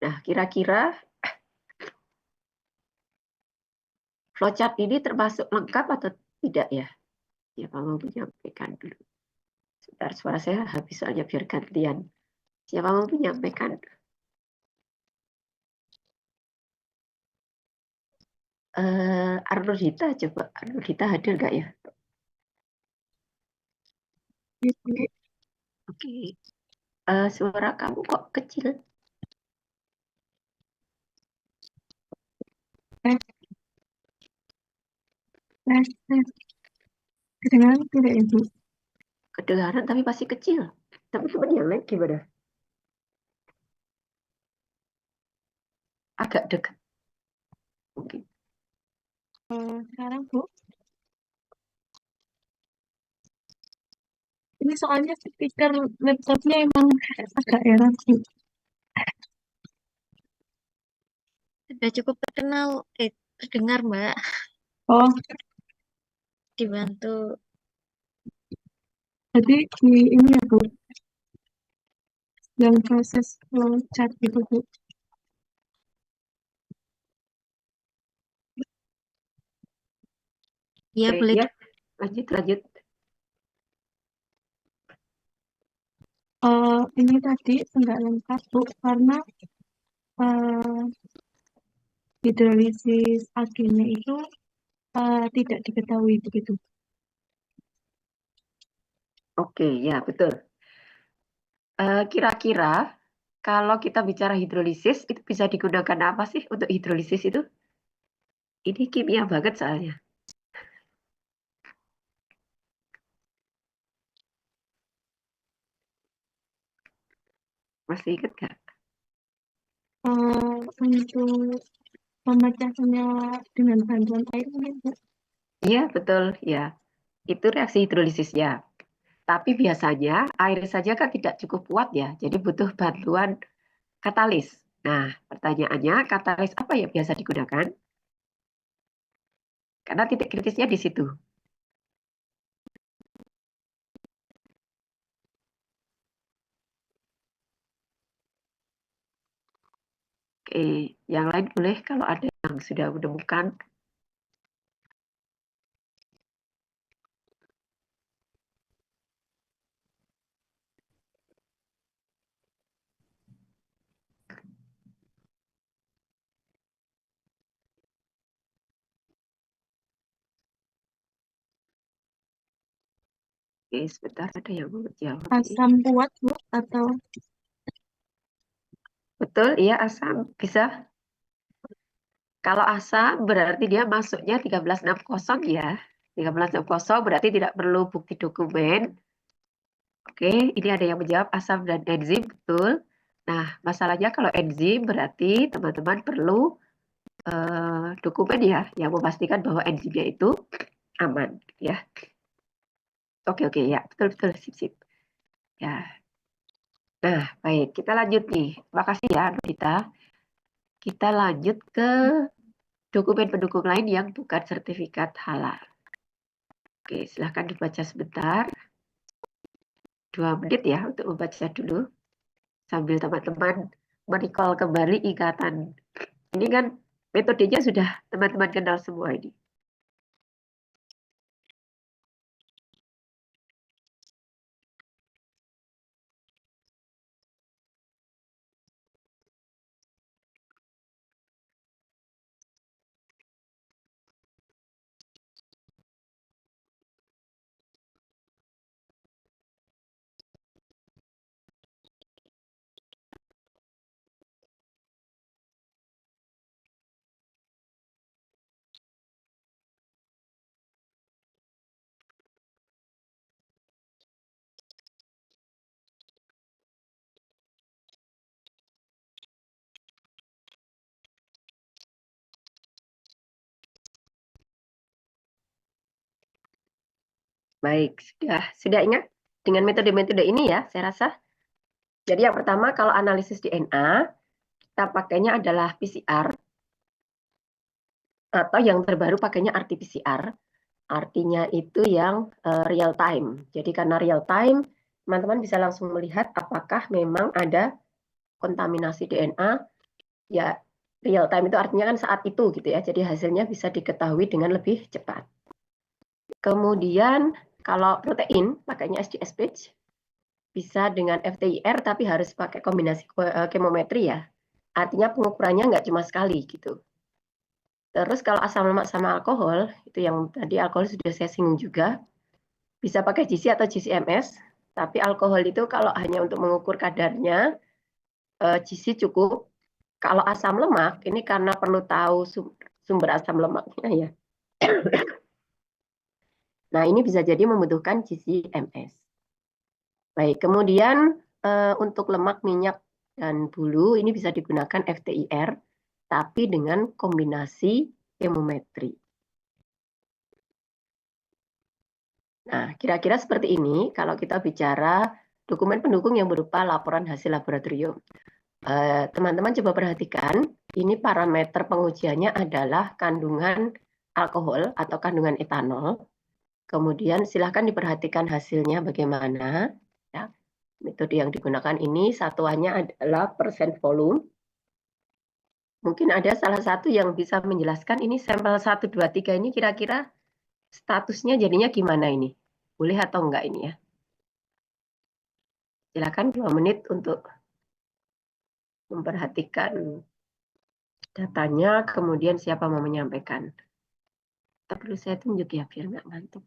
S4: Nah, kira-kira flowchart ini termasuk lengkap atau tidak ya? Siapa mau menyampaikan dulu? Sebentar, suara saya habis soalnya biar gantian. Siapa mau menyampaikan? Arnudita, coba. Arnudita hadir nggak ya? Oke. Suara kamu kok kecil?
S5: Kedengaran tidak Ibu?
S4: Kedengaran tapi masih kecil. Teman-teman yang lain gimana? Agak dekat. Mungkin.
S3: Sekarang Bu. Ini soalnya speaker laptopnya emang agak error sih.
S1: Sudah cukup terdengar Mbak,
S3: Oh,
S1: dibantu.
S3: jadi di ini ya Bu, yang proses flowchart itu Bu.
S1: Iya
S4: Oke,
S1: boleh.
S4: ya. Lanjut.
S3: Ini tadi nggak lengkap Bu, karena hidrolisis agennya itu tidak diketahui begitu.
S4: Oke, ya betul. Kira-kira kalau kita bicara hidrolisis, itu bisa digunakan apa sih untuk hidrolisis itu? Ini kimia banget soalnya. Masih ingat nggak?
S3: Untuk memecahkannya dengan bantuan air mungkin, Bu.
S4: Iya, betul. Ya, itu reaksi hidrolisis ya. Tapi biasanya air saja kan tidak cukup kuat ya, jadi butuh bantuan katalis. Nah, pertanyaannya, katalis apa yang biasa digunakan? Karena titik kritisnya di situ. Oke, yang lain boleh kalau ada yang sudah menemukan. Oke, sebentar ada yang mau jawab ini.
S3: Asam kuat, Bu, atau
S4: Betul, iya asam. Bisa. Kalau asam berarti dia masuknya 1360 ya. 1360 berarti tidak perlu bukti dokumen. Oke, ini ada yang menjawab asam dan enzim, betul. Nah, masalahnya kalau enzim berarti teman-teman perlu dokumen ya, yang memastikan bahwa enzimnya itu aman, ya. Oke, ya, betul, sip. Ya. Nah, baik, kita lanjut nih. Makasih ya, Nurita. Kita lanjut ke dokumen pendukung lain yang bukan sertifikat halal. Oke, silahkan dibaca sebentar. 2 menit ya untuk membaca dulu. Sambil teman-teman merecall kembali ingatan. Ini kan metodenya sudah teman-teman kenal semua ini. Baik, sudah ingat dengan metode-metode ini ya, saya rasa. Jadi yang pertama kalau analisis DNA, kita pakainya adalah PCR, atau yang terbaru pakainya RT-PCR. Artinya itu yang real time. Jadi karena real time, teman-teman bisa langsung melihat apakah memang ada kontaminasi DNA. Ya, real time itu artinya kan saat itu gitu ya. Jadi hasilnya bisa diketahui dengan lebih cepat. Kemudian kalau protein, pakainya SGS-Page. Bisa dengan FTIR, tapi harus pakai kombinasi kemometri ya. Artinya pengukurannya nggak cuma sekali gitu. Terus kalau asam lemak sama alkohol, itu yang tadi alkohol sudah saya singgung juga, bisa pakai GC atau GCMS, tapi alkohol itu kalau hanya untuk mengukur kadarnya, GC cukup. Kalau asam lemak, ini karena perlu tahu sumber asam lemaknya ya. Nah, ini bisa jadi membutuhkan GCMS. Baik, kemudian untuk lemak, minyak, dan bulu, ini bisa digunakan FTIR, tapi dengan kombinasi kemometri. Nah, kira-kira seperti ini kalau kita bicara dokumen pendukung yang berupa laporan hasil laboratorium. Teman-teman coba perhatikan, ini parameter pengujiannya adalah kandungan alkohol atau kandungan etanol. Kemudian silahkan diperhatikan hasilnya bagaimana. Ya. Metode yang digunakan ini satuannya adalah persen volume. Mungkin ada salah satu yang bisa menjelaskan ini sampel 1, 2, 3 ini kira-kira statusnya jadinya gimana ini? Boleh atau enggak ini ya? Silakan 2 menit untuk memperhatikan datanya, kemudian siapa mau menyampaikan. Tak perlu saya tunjuk ya, biar nggak ngantuk.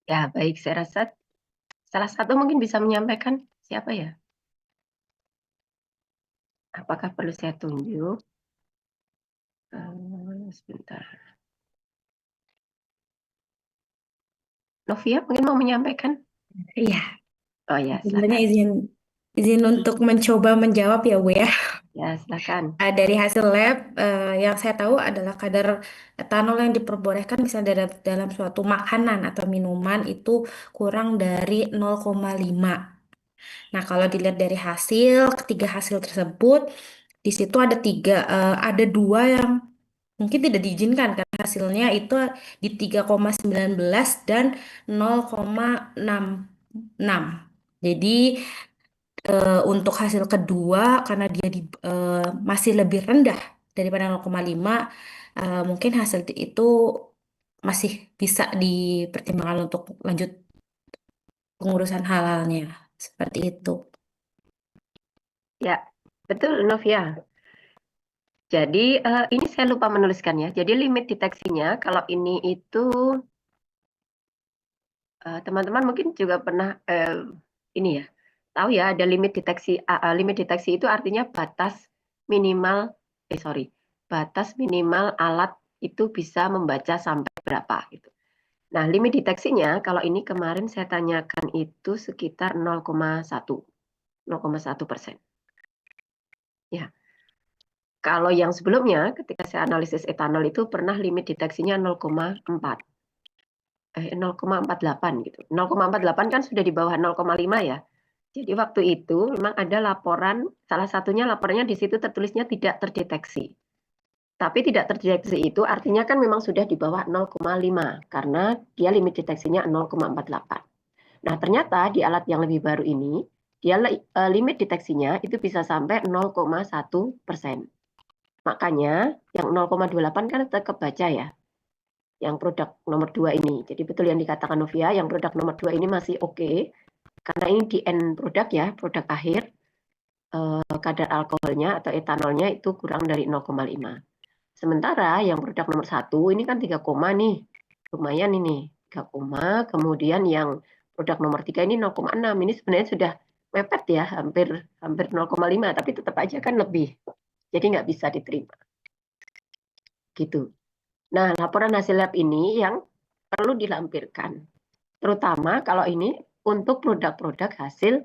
S4: Ya, baik. Saya rasa salah satu mungkin bisa menyampaikan siapa ya? Apakah perlu saya tunjuk? Sebentar. Novia mungkin mau menyampaikan?
S3: Iya,
S4: Oh ya,
S3: sebenarnya
S4: silakan.
S3: izin untuk mencoba menjawab ya, Bu ya.
S4: Ya, silakan.
S3: Dari hasil lab, yang saya tahu adalah kadar etanol yang diperbolehkan misalnya dalam suatu makanan atau minuman itu kurang dari 0,5. Nah, kalau dilihat dari ketiga hasil tersebut, di situ ada dua yang mungkin tidak diizinkan karena hasilnya itu di 3,19 dan 0,66. Jadi untuk hasil kedua karena masih lebih rendah daripada 0,5, mungkin hasil itu masih bisa dipertimbangkan untuk lanjut pengurusan halalnya. Seperti itu.
S4: Ya, betul Novia. Jadi ini saya lupa menuliskan ya. Jadi limit deteksinya kalau ini itu teman-teman mungkin juga pernah ini ya tahu ya ada limit deteksi. Limit deteksi itu artinya batas minimal alat itu bisa membaca sampai berapa gitu. Nah, limit deteksinya kalau ini kemarin saya tanyakan itu sekitar 0,1%. Ya. Kalau yang sebelumnya ketika saya analisis etanol itu pernah limit deteksinya 0,48 gitu. 0,48 kan sudah di bawah 0,5 ya. Jadi waktu itu memang ada laporan, salah satunya laporannya di situ tertulisnya tidak terdeteksi. Tapi tidak terdeteksi itu artinya kan memang sudah di bawah 0,5 karena dia limit deteksinya 0,48. Nah, ternyata di alat yang lebih baru ini dia limit deteksinya itu bisa sampai 0,1%. Makanya yang 0,28 kan tetap kebaca ya. Yang produk nomor 2 ini. Jadi betul yang dikatakan Novia, yang produk nomor 2 ini masih oke. Karena ini di end produk ya, produk akhir. Kadar alkoholnya atau etanolnya itu kurang dari 0,5. Sementara yang produk nomor 1 ini kan 3, nih. Lumayan ini. 3, kemudian yang produk nomor 3 ini 0,6. Ini sebenarnya sudah mepet ya, hampir 0,5, tapi tetap aja kan lebih. Jadi nggak bisa diterima. Gitu. Nah, laporan hasil lab ini yang perlu dilampirkan. Terutama kalau ini untuk produk-produk hasil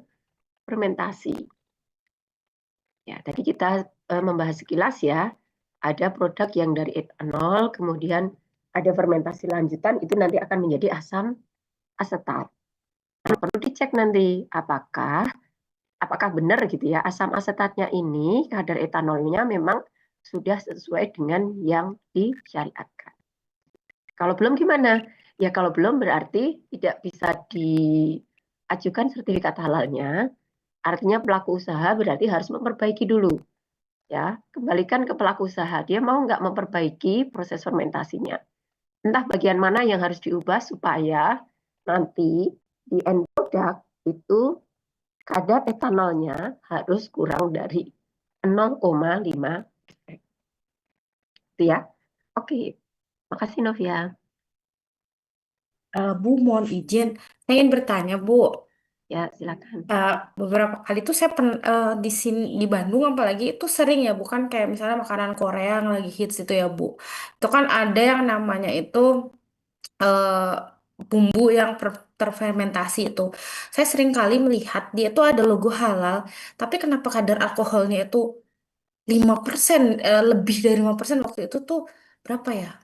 S4: fermentasi. Ya, tadi kita membahas sekilas ya, ada produk yang dari etanol, kemudian ada fermentasi lanjutan, itu nanti akan menjadi asam asetat. Nah, perlu dicek nanti apakah benar gitu ya, asam asetatnya ini, kadar etanolnya memang sudah sesuai dengan yang disyariatkan. Kalau belum gimana? Ya kalau belum berarti tidak bisa diajukan sertifikat halalnya. Artinya pelaku usaha berarti harus memperbaiki dulu. Ya, kembalikan ke pelaku usaha. Dia mau nggak memperbaiki proses fermentasinya. Entah bagian mana yang harus diubah supaya nanti di end product itu kadar etanolnya harus kurang dari 0,5. Itu ya. Oke. Makasih Novia.
S3: Bu, mohon izin. Saya ingin bertanya, Bu.
S4: Ya, silakan.
S3: Beberapa kali tuh saya di sini di Bandung apalagi itu sering ya, bukan kayak misalnya makanan Korea yang lagi hits itu ya, Bu. Itu kan ada yang namanya itu eh, bumbu yang terfermentasi itu. Saya sering kali melihat dia itu ada logo halal, tapi kenapa kadar alkoholnya itu 5%, lebih dari 5% waktu itu tuh berapa ya?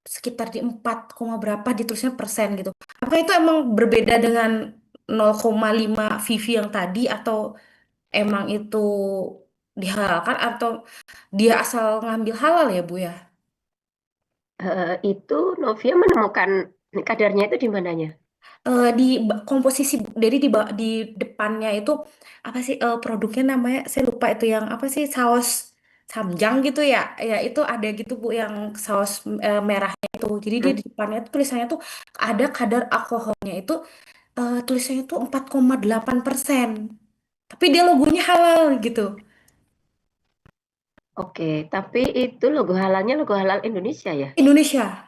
S3: Sekitar di 4, berapa ditulisnya persen gitu. Apakah itu emang berbeda dengan 0,5 VV yang tadi atau emang itu dihalalkan atau dia asal ngambil halal ya Bu ya?
S4: Itu Novia menemukan kadarnya itu di mananya?
S3: Komposisi dari di depannya itu apa sih produknya namanya saya lupa itu yang apa sih saus samjang gitu ya ya itu ada gitu Bu yang saus merahnya itu jadi dia di depannya tuh tulisannya tuh ada kadar alkoholnya itu tulisannya tuh 4,8%. Tapi dia logonya halal gitu.
S4: Oke, tapi itu logo halalnya logo halal Indonesia ya?
S3: Indonesia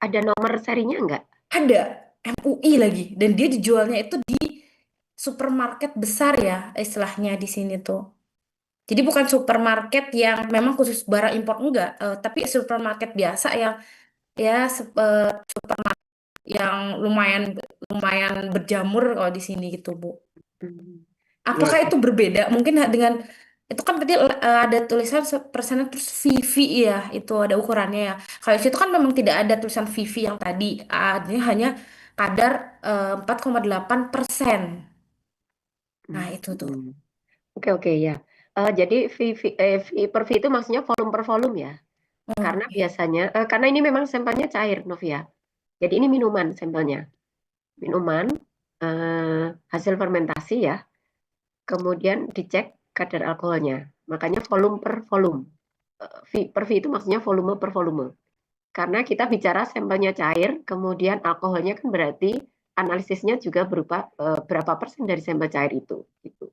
S4: Ada nomor serinya enggak?
S3: ada. MUI lagi, dan dia dijualnya itu di supermarket besar ya istilahnya di sini tuh. Jadi bukan supermarket yang memang khusus barang impor enggak, tapi supermarket biasa yang ya yang lumayan lumayan berjamur kalau di sini gitu, Bu.
S4: Hmm.
S3: Apakah
S4: Ya,
S3: itu berbeda? Mungkin dengan itu kan tadi ada tulisan persenan terus VV ya, itu ada ukurannya ya. Kalau di situ kan memang tidak ada tulisan VV yang tadi, artinya hanya kadar 4,8%. Nah, itu tuh.
S4: Oke, oke, ya. Jadi V per V itu maksudnya volume per volume ya.
S3: Oh,
S4: Karena
S3: iya.
S4: biasanya, karena ini memang sampelnya cair, Novia. Jadi ini minuman sampelnya. Minuman, hasil fermentasi ya. Kemudian dicek kadar alkoholnya. Makanya volume per volume. V per V itu maksudnya volume per volume. Karena kita bicara sampelnya cair, kemudian alkoholnya kan berarti analisisnya juga berupa berapa persen dari sampel cair itu. Gitu.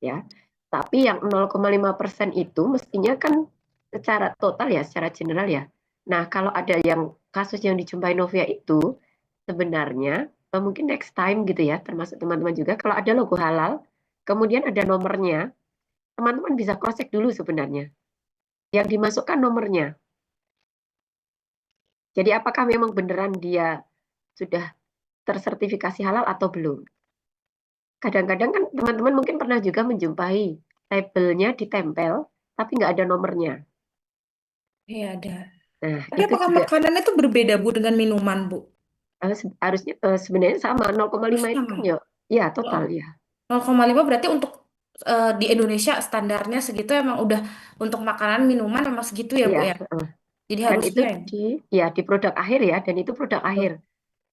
S4: Ya. Tapi yang 0,5% itu mestinya kan secara total ya, secara general ya. Nah, kalau ada yang kasus yang dijumpai Novia itu, sebenarnya mungkin next time gitu ya, termasuk teman-teman juga, kalau ada logo halal, kemudian ada nomornya, teman-teman bisa cross check dulu sebenarnya. Yang dimasukkan nomornya. Jadi apakah memang beneran dia sudah tersertifikasi halal atau belum? Kadang-kadang kan teman-teman mungkin pernah juga menjumpai labelnya ditempel, tapi nggak ada nomornya.
S3: Iya ada.
S4: Nah,
S3: Tapi
S4: itu
S3: apakah
S4: juga
S3: makanan itu berbeda, Bu, dengan minuman, Bu?
S4: harusnya sebenarnya sama 0,5 itu
S3: Sama.
S4: kan ya, ya
S3: Oh,
S4: total ya.
S3: 0,5 berarti untuk di Indonesia standarnya segitu emang udah untuk makanan minuman emang segitu ya, Bu
S4: Ya,
S3: ya. Jadi
S4: dan itu
S3: harusnya ya,
S4: di produk akhir ya, dan itu produk akhir.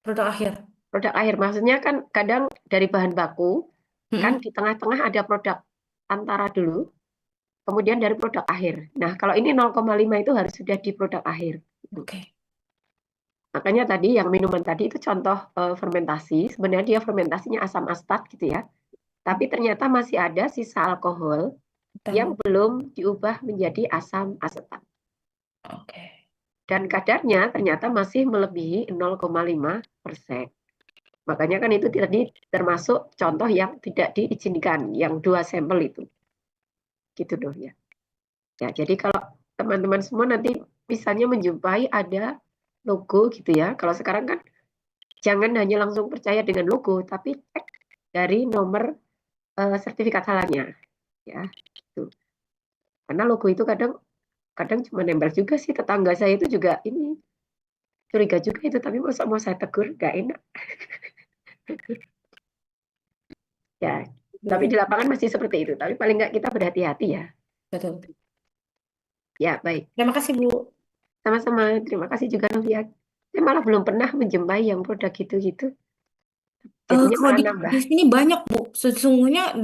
S3: produk akhir.
S4: Produk akhir maksudnya kan kadang dari bahan baku kan
S3: Mm-mm.
S4: di tengah-tengah ada produk antara dulu, kemudian dari produk akhir. Nah, kalau ini 0,5 itu harus sudah di produk akhir. Gitu.
S3: Oke.
S4: Makanya tadi yang minuman tadi itu contoh fermentasi, sebenarnya dia fermentasinya asam astat gitu ya. Tapi ternyata masih ada sisa alkohol yang
S3: Tahu.
S4: belum diubah menjadi asam asetat.
S3: Oke.
S4: Dan kadarnya ternyata masih melebihi 0,5%. Makanya kan itu tadi termasuk contoh yang tidak diizinkan, yang 2 sampel itu. Gitu dong ya. Ya, jadi kalau teman-teman semua nanti misalnya menjumpai ada logo gitu ya. Kalau sekarang kan jangan hanya langsung percaya dengan logo, tapi cek dari nomor sertifikat halalnya. Ya, gitu. Karena logo itu kadang kadang cuma nempel juga sih, tetangga saya itu juga ini curiga juga itu, tapi masa mau saya tegur nggak enak ya. Tapi di lapangan masih seperti itu, tapi paling nggak kita berhati-hati ya.
S3: Betul.
S4: Ya, baik,
S3: Terima kasih, Bu.
S4: sama-sama, terima kasih juga Novia. Saya malah belum pernah menjumpai yang produk gitu-gitu, jadinya
S3: Kalau
S4: malah
S3: di
S4: nambah.
S3: sini banyak, Bu. Sesungguhnya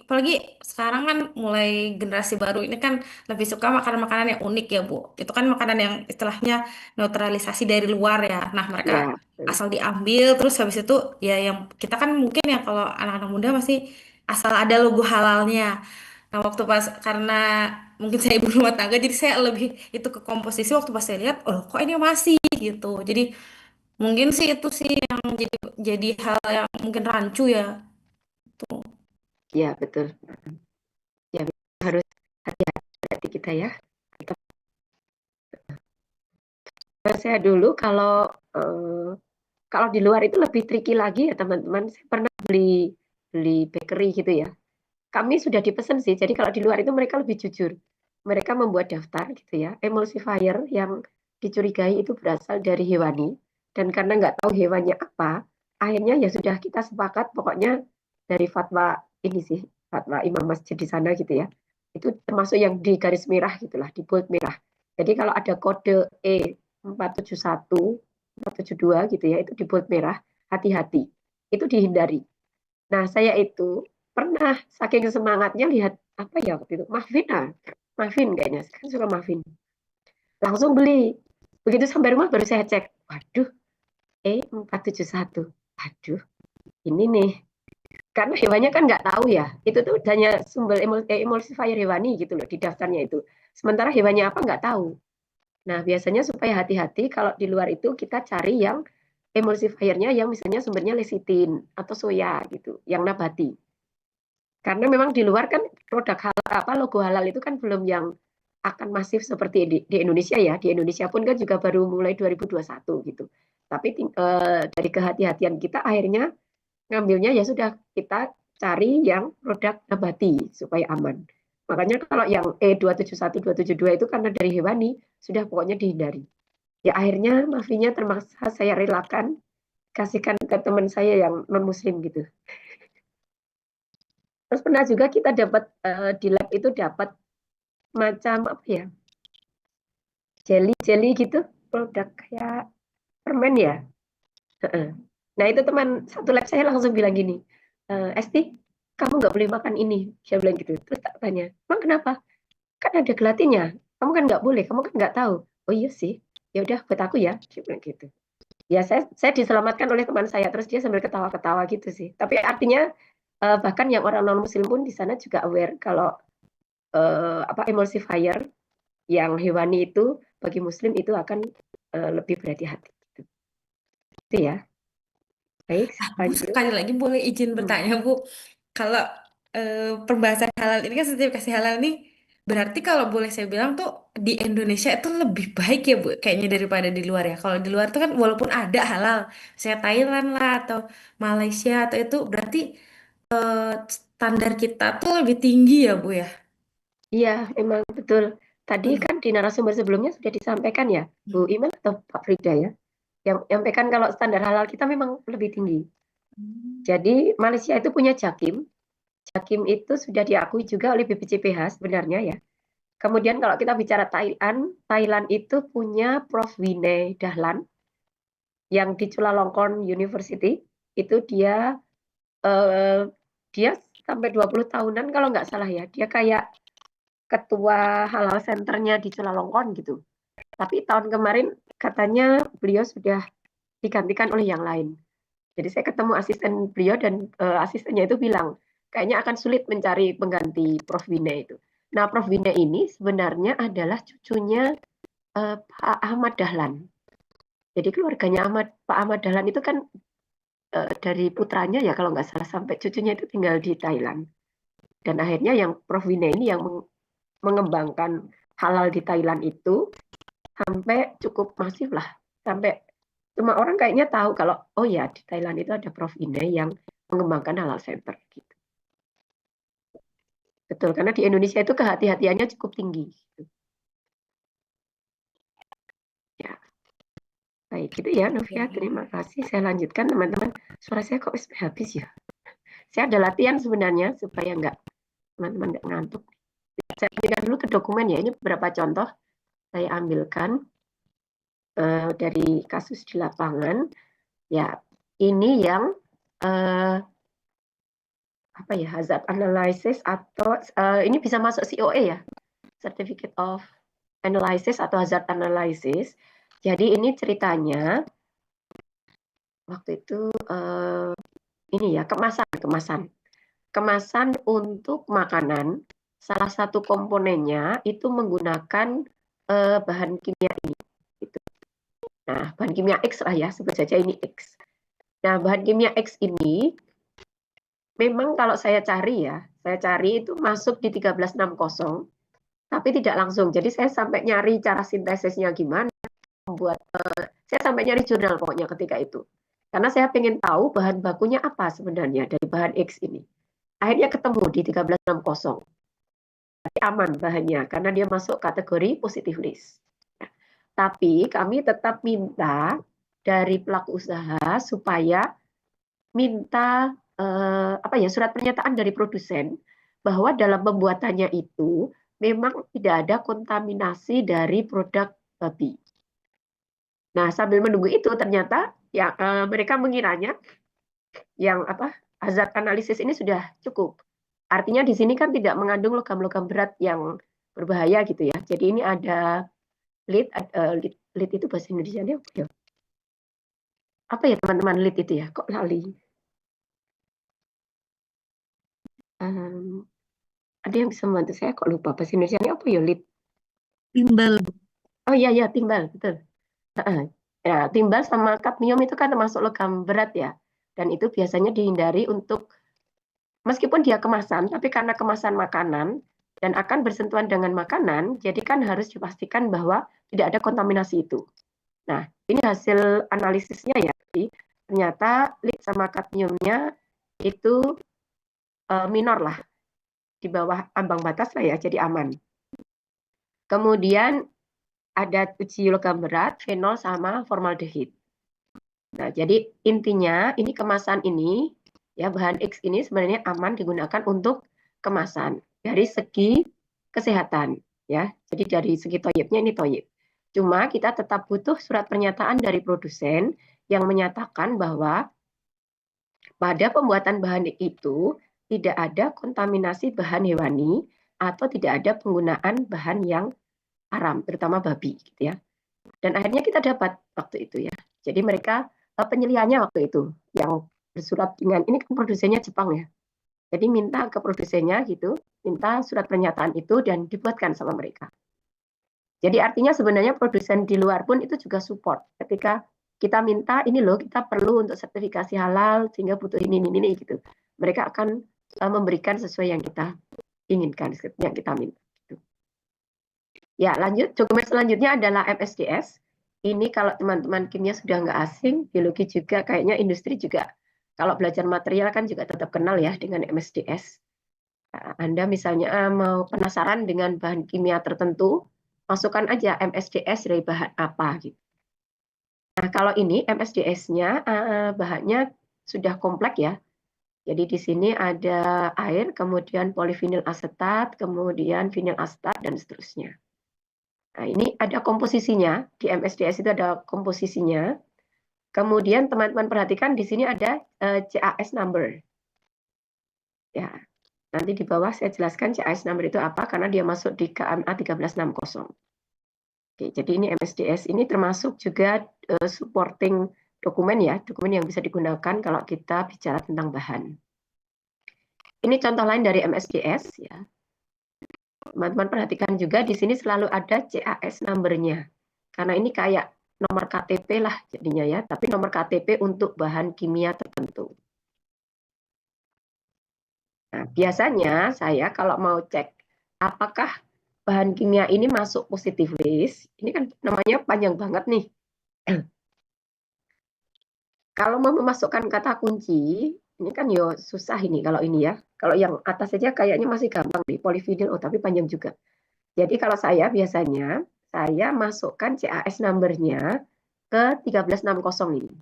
S3: apalagi sekarang kan mulai generasi baru ini kan lebih suka makanan-makanan yang unik ya, Bu. Itu kan makanan yang istilahnya neutralisasi dari luar ya. Nah, mereka
S4: Ya,
S3: asal diambil terus habis itu ya yang kita kan mungkin ya kalau anak-anak muda masih asal ada logo halalnya. Nah, waktu pas karena mungkin saya ibu rumah tangga jadi saya lebih itu ke komposisi waktu pas saya lihat, oh kok ini masih gitu. Jadi mungkin sih itu sih yang jadi hal yang mungkin rancu ya. Tuh.
S4: ya betul. Ya harus hati-hati kita ya. Saya dulu kalau di luar itu lebih tricky lagi ya teman-teman. Saya pernah beli beli bakery gitu ya. Kami sudah dipesan sih. Jadi kalau di luar itu mereka lebih jujur. Mereka membuat daftar gitu ya. Emulsifier yang dicurigai itu berasal dari hewani. Dan karena nggak tahu hewannya apa, akhirnya ya sudah kita sepakat pokoknya dari fatwa ini sih, fatwa imam masjid di sana gitu ya. Itu termasuk yang di garis merah gitulah, di bold merah. Jadi kalau ada kode E471, 472 gitu ya, itu di bold merah, hati-hati. Itu dihindari. Nah, saya itu pernah saking semangatnya lihat apa ya waktu itu, muffin muffin kayaknya, kan suka muffin. Langsung beli. Begitu sampai rumah baru saya cek, waduh, E471. Aduh, ini nih. Karena hewannya kan nggak tahu ya. Itu tuh hanya sumber emulsifier hewani gitu loh di daftarnya itu. Sementara hewannya apa nggak tahu. Nah, biasanya supaya hati-hati kalau di luar itu kita cari yang emulsifiernya yang misalnya sumbernya lecitin atau soya gitu, yang nabati. Karena memang di luar kan produk halal logo halal itu kan belum yang akan masif seperti di Indonesia ya. Di Indonesia pun kan juga baru mulai 2021 gitu. Tapi dari kehati-hatian kita akhirnya ngambilnya ya sudah kita cari yang produk nabati supaya aman. Makanya kalau yang E271, 272 itu karena dari hewani sudah pokoknya dihindari. Ya akhirnya mafinya terpaksa saya relakan kasihkan ke teman saya yang non muslim gitu. Terus pernah juga kita dapat di lab itu dapat macam apa ya, jelly gitu, produk kayak permen ya. Nah itu teman satu lab saya langsung bilang gini, Esti, kamu nggak boleh makan ini, saya bilang gitu. Terus tak tanya, emang kenapa? Kan ada gelatinnya, kamu kan nggak boleh, kamu kan nggak tahu. Oh iya sih, ya udah buat aku ya, saya bilang gitu. Ya saya diselamatkan oleh teman saya, terus dia sambil ketawa-ketawa gitu sih. Tapi artinya bahkan yang orang non muslim pun di sana juga aware kalau emulsifier yang hewani itu bagi muslim itu akan lebih berhati-hati. Itu ya. Baik,
S3: Bu, sekali lagi boleh izin bertanya, Bu. Kalau perbahasan halal ini kan sertifikasi halal nih, berarti kalau boleh saya bilang tuh di Indonesia itu lebih baik ya, Bu, kayaknya daripada di luar ya. Kalau di luar tuh kan walaupun ada halal, saya Thailand lah atau Malaysia atau itu berarti standar kita tuh lebih tinggi ya, Bu ya.
S4: Iya, memang betul. Tadi kan di narasumber sebelumnya sudah disampaikan ya, Bu Iman atau Pak Frida ya, yang menyampaikan kalau standar halal kita memang lebih tinggi. Jadi Malaysia itu punya Jakim. Jakim itu sudah diakui juga oleh BPJPH sebenarnya ya. Kemudian kalau kita bicara Thailand itu punya Prof. Vinay Dahlan yang di Chulalongkorn University. Itu dia sampai 20 tahunan kalau nggak salah ya. Dia kayak ketua halal centernya di Chulalongkorn gitu. Tapi tahun kemarin katanya beliau sudah digantikan oleh yang lain. Jadi saya ketemu asisten beliau dan asistennya itu bilang, kayaknya akan sulit mencari pengganti Prof. Vinay itu. Nah, Prof. Vinay ini sebenarnya adalah cucunya Pak Ahmad Dahlan. Jadi keluarganya Pak Ahmad Dahlan itu kan dari putranya ya kalau nggak salah sampai cucunya itu tinggal di Thailand. Dan akhirnya yang Prof. Vinay ini yang mengembangkan halal di Thailand itu sampai cukup masif lah. Sampai cuma orang kayaknya tahu kalau oh ya di Thailand itu ada Prof. Vinay yang mengembangkan halal center gitu. Betul, karena di Indonesia itu kehati-hatiannya cukup tinggi. Ya, baik gitu ya Novia, terima kasih. Saya lanjutkan teman-teman. Suara saya kok habis ya? Saya ada latihan sebenarnya supaya teman-teman nggak ngantuk. Saya pindah dulu ke dokumen ya. Ini beberapa contoh saya ambilkan dari kasus di lapangan. Ya, ini yang hazard analysis atau ini bisa masuk COA ya, Certificate of Analysis atau hazard analysis. Jadi ini ceritanya waktu itu ini ya kemasan untuk makanan. Salah satu komponennya itu menggunakan bahan kimia ini. Gitu. Nah, bahan kimia X lah ya, sebut saja ini X. Nah, bahan kimia X ini memang kalau saya cari itu masuk di 1360, tapi tidak langsung. Jadi saya sampai nyari cara sintesisnya gimana, saya sampai nyari jurnal pokoknya ketika itu. Karena saya pengen tahu bahan bakunya apa sebenarnya dari bahan X ini. Akhirnya ketemu di 1360. Tapi aman bahannya, karena dia masuk kategori positive list. Tapi kami tetap minta dari pelaku usaha supaya minta surat pernyataan dari produsen bahwa dalam pembuatannya itu memang tidak ada kontaminasi dari produk babi. Nah, sambil menunggu itu ternyata ya mereka mengiranya yang hazard analisis ini sudah cukup. Artinya di sini kan tidak mengandung logam-logam berat yang berbahaya gitu ya. Jadi ini ada lead itu bahasa Indonesia-nya apa ya? Apa ya teman-teman lead itu ya? Kok lali? Ada yang bisa membantu saya, kok lupa bahasa Indonesia-nya apa ya lead?
S1: Timbal.
S4: Oh iya timbal, betul. Ya, timbal sama kadmium itu kan termasuk logam berat ya. Dan itu biasanya dihindari untuk, meskipun dia kemasan, tapi karena kemasan makanan dan akan bersentuhan dengan makanan, jadi kan harus dipastikan bahwa tidak ada kontaminasi itu. Nah, ini hasil analisisnya ya. Jadi, ternyata lead sama kadmiumnya itu minor lah, di bawah ambang batas lah ya, jadi aman. Kemudian ada uji logam berat, fenol sama formaldehid. Nah, jadi intinya ini kemasan ini, ya bahan X ini sebenarnya aman digunakan untuk kemasan dari segi kesehatan, ya. Jadi dari segi toyibnya ini toyib. Cuma kita tetap butuh surat pernyataan dari produsen yang menyatakan bahwa pada pembuatan bahan itu tidak ada kontaminasi bahan hewani atau tidak ada penggunaan bahan yang haram, terutama babi, gitu ya. Dan akhirnya kita dapat waktu itu ya. Jadi mereka penyelihannya waktu itu yang bersurat dengan ini kan produsennya Jepang ya. Jadi minta ke produsennya gitu, minta surat pernyataan itu dan dibuatkan sama mereka. Jadi artinya sebenarnya produsen di luar pun itu juga support ketika kita minta ini loh kita perlu untuk sertifikasi halal sehingga butuh ini gitu. Mereka akan memberikan sesuai yang kita inginkan, yang kita minta. Ya, lanjut. Dokumen selanjutnya adalah MSDS. Ini kalau teman-teman kimia sudah nggak asing, biologi juga, kayaknya industri juga. Kalau belajar material kan juga tetap kenal ya dengan MSDS. Anda misalnya mau penasaran dengan bahan kimia tertentu, masukkan aja MSDS dari bahan apa gitu. Nah, kalau ini MSDS-nya bahannya sudah kompleks ya. Jadi di sini ada air, kemudian polivinil asetat, kemudian vinil asetat dan seterusnya. Nah, ini ada komposisinya, di MSDS itu ada komposisinya. Kemudian teman-teman perhatikan di sini ada CAS number. Ya, nanti di bawah saya jelaskan CAS number itu apa, karena dia masuk di KMA 1360. Oke, jadi ini MSDS ini termasuk juga supporting dokumen ya, dokumen yang bisa digunakan kalau kita bicara tentang bahan. Ini contoh lain dari MSDS ya. Teman-teman perhatikan juga di sini selalu ada CAS number-nya. Karena ini kayak nomor KTP lah jadinya ya, tapi nomor KTP untuk bahan kimia tertentu. Nah, biasanya saya kalau mau cek apakah bahan kimia ini masuk positive list, ini kan namanya panjang banget nih. Kalau mau memasukkan kata kunci, ini kan yo susah ini kalau ini ya. Kalau yang atas saja kayaknya masih gampang nih, polivinil, oh tapi panjang juga. Jadi kalau saya biasanya, saya masukkan CAS number-nya ke 1360 ini.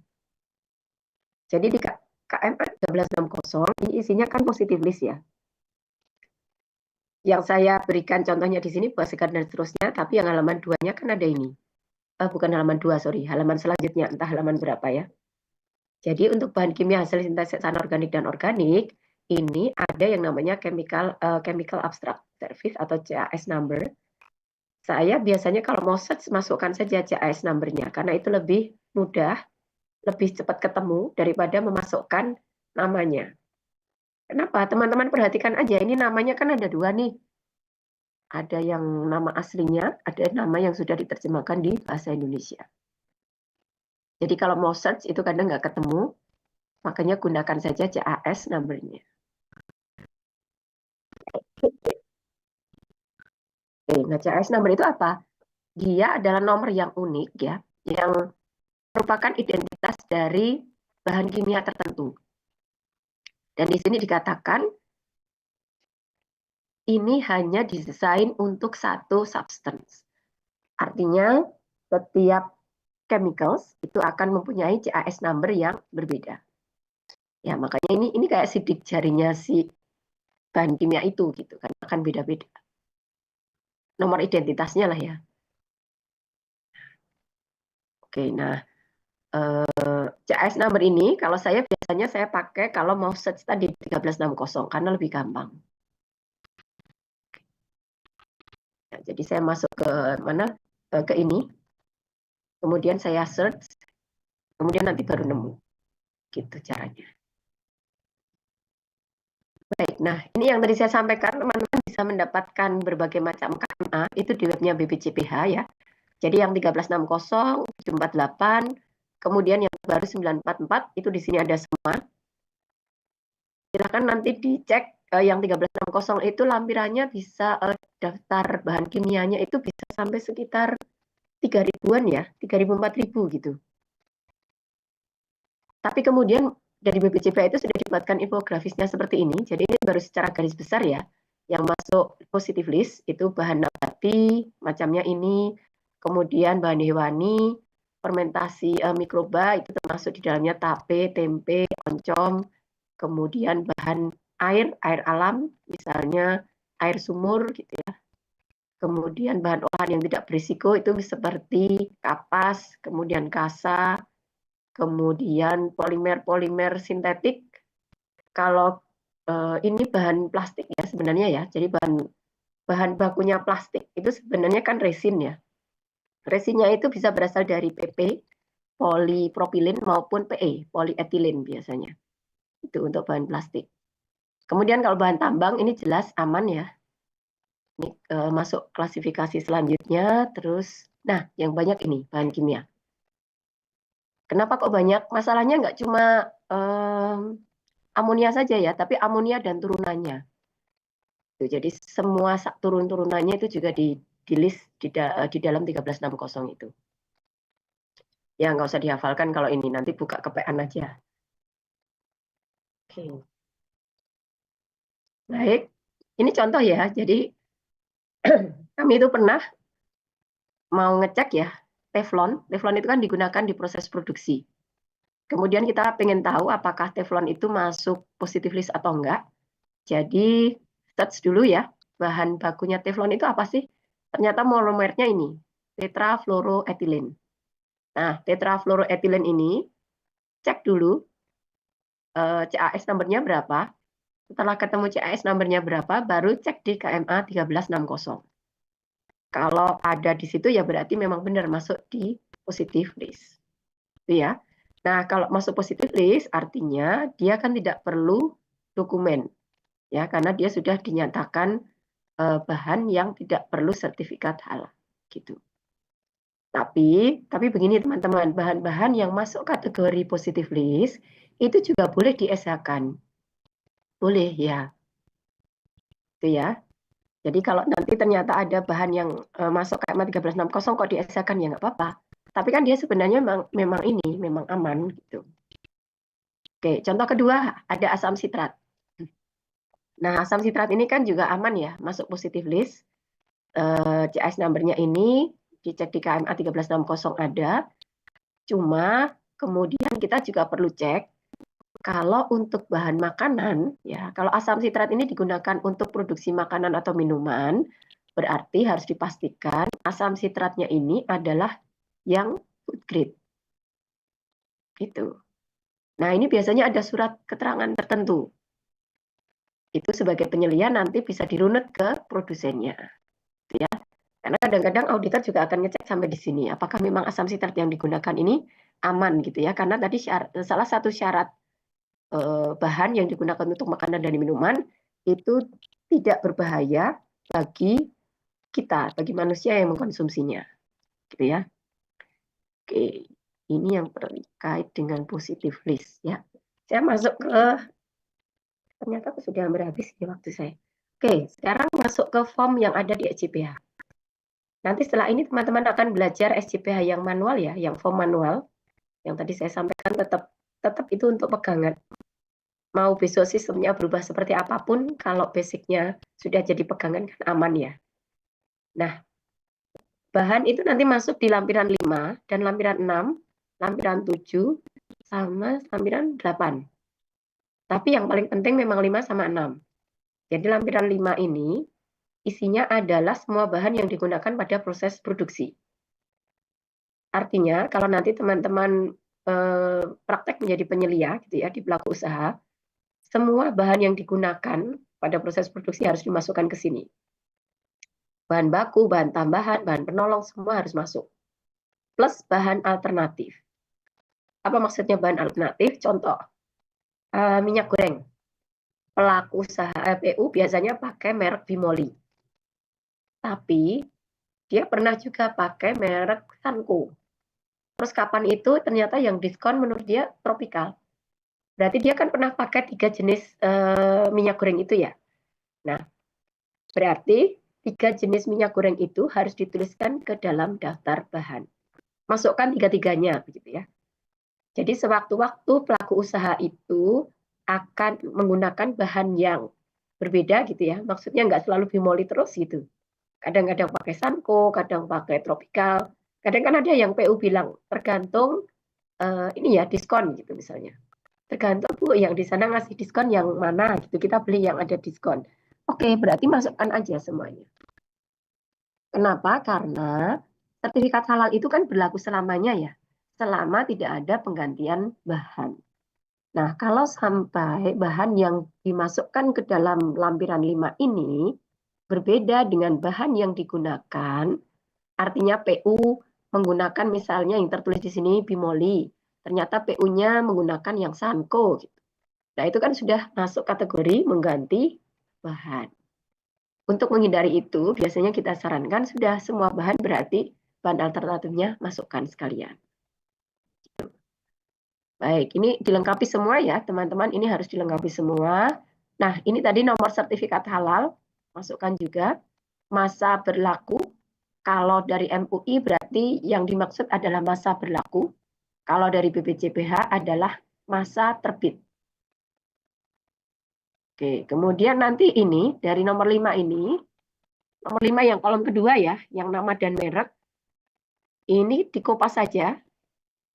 S4: Jadi di KMA 1360, ini isinya kan positive list ya. Yang saya berikan contohnya di sini buat segar dan seterusnya, tapi yang halaman 2-nya kan ada ini. Bukan halaman 2, sorry, halaman selanjutnya, entah halaman berapa ya. Jadi untuk bahan kimia hasil sintesis anorganik dan organik, ini ada yang namanya chemical abstract service atau CAS number. Saya biasanya kalau mau search masukkan saja CAS number-nya karena itu lebih mudah, lebih cepat ketemu daripada memasukkan namanya. Kenapa? Teman-teman perhatikan aja, ini namanya kan ada dua nih. Ada yang nama aslinya, ada nama yang sudah diterjemahkan di bahasa Indonesia. Jadi kalau mau search itu kadang nggak ketemu, makanya gunakan saja CAS number-nya. Nah, CAS number itu apa? Dia adalah nomor yang unik ya, yang merupakan identitas dari bahan kimia tertentu. Dan di sini dikatakan ini hanya didesain untuk satu substance. Artinya setiap chemicals itu akan mempunyai CAS number yang berbeda. Ya, makanya ini kayak sidik jarinya si bahan kimia itu gitu kan, akan beda-beda. Nomor identitasnya lah ya. Oke, nah CAS number ini kalau saya biasanya saya pakai kalau mau search tadi 1360 karena lebih gampang. Nah, jadi saya masuk ke mana? Ke ini. Kemudian saya search, kemudian nanti baru nemu. Gitu caranya. Baik, nah ini yang tadi saya sampaikan, teman-teman bisa mendapatkan berbagai macam KMA, itu di webnya BPJPH ya. Jadi yang 1360, 748, kemudian yang baru 944 itu di sini ada semua. Silakan nanti dicek yang 1360 itu lampirannya bisa daftar bahan kimianya itu bisa sampai sekitar 3.000-an ya, 3.000 4.000 gitu. Tapi kemudian dari BPJPH itu sudah dibuatkan infografisnya seperti ini. Jadi ini baru secara garis besar ya. Yang masuk positive list itu bahan nabati, macamnya ini, kemudian bahan hewani, fermentasi mikroba itu termasuk di dalamnya tape, tempe, oncom, kemudian bahan air alam, misalnya air sumur gitu ya. Kemudian bahan olahan yang tidak berisiko itu seperti kapas, kemudian kasa, kemudian polimer sintetik. Kalau ini bahan plastik ya sebenarnya ya, jadi bahan bakunya plastik itu sebenarnya kan resin ya. Resinnya itu bisa berasal dari PP, polipropilin maupun PE, polietilen biasanya. Itu untuk bahan plastik. Kemudian kalau bahan tambang ini jelas aman ya. Ini masuk klasifikasi selanjutnya, terus, nah yang banyak ini bahan kimia. Kenapa kok banyak? Masalahnya nggak cuma amonia saja ya, tapi amonia dan turunannya. Jadi semua turun-turunannya itu juga di list di dalam 1360 itu. Ya nggak usah dihafalkan kalau ini, nanti buka kepean aja. Oke. Baik, ini contoh ya. Jadi kami itu pernah mau ngecek ya teflon. Teflon itu kan digunakan di proses produksi. Kemudian kita pengen tahu apakah teflon itu masuk positive list atau enggak. Jadi search dulu ya, bahan bakunya teflon itu apa sih? Ternyata monomernya ini, tetrafluoroetilen. Nah, tetrafluoroetilen ini, cek dulu CAS numbernya berapa. Setelah ketemu CAS numbernya berapa, baru cek di KMA 1360. Kalau ada di situ ya berarti memang benar masuk di positive list. Itu ya. Nah, kalau masuk positive list artinya dia kan tidak perlu dokumen. Ya, karena dia sudah dinyatakan bahan yang tidak perlu sertifikat halal gitu. Tapi begini teman-teman, bahan-bahan yang masuk kategori positive list itu juga boleh di-SH-kan. Boleh ya. Itu ya. Jadi kalau nanti ternyata ada bahan yang masuk KMA 1360 kok di-SH-kan ya nggak apa-apa. Tapi kan dia sebenarnya memang aman gitu. Oke, contoh kedua ada asam sitrat. Nah, asam sitrat ini kan juga aman ya, masuk positive list. CAS number-nya ini dicek di KMA 1360 ada. Cuma kemudian kita juga perlu cek kalau untuk bahan makanan ya, kalau asam sitrat ini digunakan untuk produksi makanan atau minuman, berarti harus dipastikan asam sitratnya ini adalah yang food grade. Gitu. Nah, ini biasanya ada surat keterangan tertentu. Itu sebagai penyelian nanti bisa dirunut ke produsennya. Gitu ya. Karena kadang-kadang auditor juga akan ngecek sampai di sini. Apakah memang asam sitrat yang digunakan ini aman gitu ya. Karena tadi salah satu syarat bahan yang digunakan untuk makanan dan minuman itu tidak berbahaya bagi kita, bagi manusia yang mengkonsumsinya. Gitu ya. Oke, ini yang terkait dengan positive list ya. Saya masuk ke, ternyata sudah hampir habis ya waktu saya. Oke, sekarang masuk ke form yang ada di SJPH. Nanti setelah ini teman-teman akan belajar SJPH yang manual ya, yang form manual. Yang tadi saya sampaikan tetap itu untuk pegangan. Mau besok sistemnya berubah seperti apapun, kalau basicnya sudah jadi pegangan kan aman ya. Nah, bahan itu nanti masuk di lampiran 5 dan lampiran 6, lampiran 7, sama lampiran 8. Tapi yang paling penting memang 5 sama 6. Jadi lampiran 5 ini isinya adalah semua bahan yang digunakan pada proses produksi. Artinya kalau nanti teman-teman praktek menjadi penyelia gitu ya di pelaku usaha, semua bahan yang digunakan pada proses produksi harus dimasukkan ke sini. Bahan baku, bahan tambahan, bahan penolong semua harus masuk. Plus bahan alternatif. Apa maksudnya bahan alternatif? Contoh, minyak goreng. Pelaku usaha PU biasanya pakai merek Bimoli. Tapi Dia pernah juga pakai merek Sanko. Terus kapan itu ternyata yang diskon menurut dia Tropical. Berarti dia kan pernah pakai 3 jenis minyak goreng itu ya. Nah, berarti 3 jenis minyak goreng itu harus dituliskan ke dalam daftar bahan. Masukkan 3-tiganya, begitu ya. Jadi sewaktu-waktu pelaku usaha itu akan menggunakan bahan yang berbeda gitu ya. Maksudnya nggak selalu bimoli terus gitu. Kadang-kadang pakai Sanko, kadang pakai Tropical. Kadang kan ada yang PU bilang tergantung ini ya diskon gitu misalnya. Tergantung Bu yang di sana ngasih diskon yang mana gitu. Kita beli yang ada diskon. Oke, berarti masukkan aja semuanya. Kenapa? Karena sertifikat halal itu kan berlaku selamanya ya. Selama tidak ada penggantian bahan. Nah, kalau sampai bahan yang dimasukkan ke dalam lampiran 5 ini berbeda dengan bahan yang digunakan, artinya PU menggunakan misalnya yang tertulis di sini bimoli, ternyata PU-nya menggunakan yang Sanko. Gitu. Nah, itu kan sudah masuk kategori mengganti bahan. Untuk menghindari itu, biasanya kita sarankan sudah semua bahan berarti bahan alternatifnya masukkan sekalian. Baik, ini dilengkapi semua ya, teman-teman. Ini harus dilengkapi semua. Nah, ini tadi nomor sertifikat halal, masukkan juga. Masa berlaku, kalau dari MUI berarti yang dimaksud adalah masa berlaku. Kalau dari BPJPH adalah masa terbit. Oke, kemudian nanti ini, dari nomor 5 ini, nomor 5 yang kolom kedua ya, yang nama dan merek, ini dikopas saja,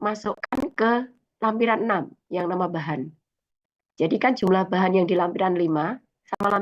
S4: masukkan ke lampiran 6 yang nama bahan. Jadi kan jumlah bahan yang di lampiran 5 sama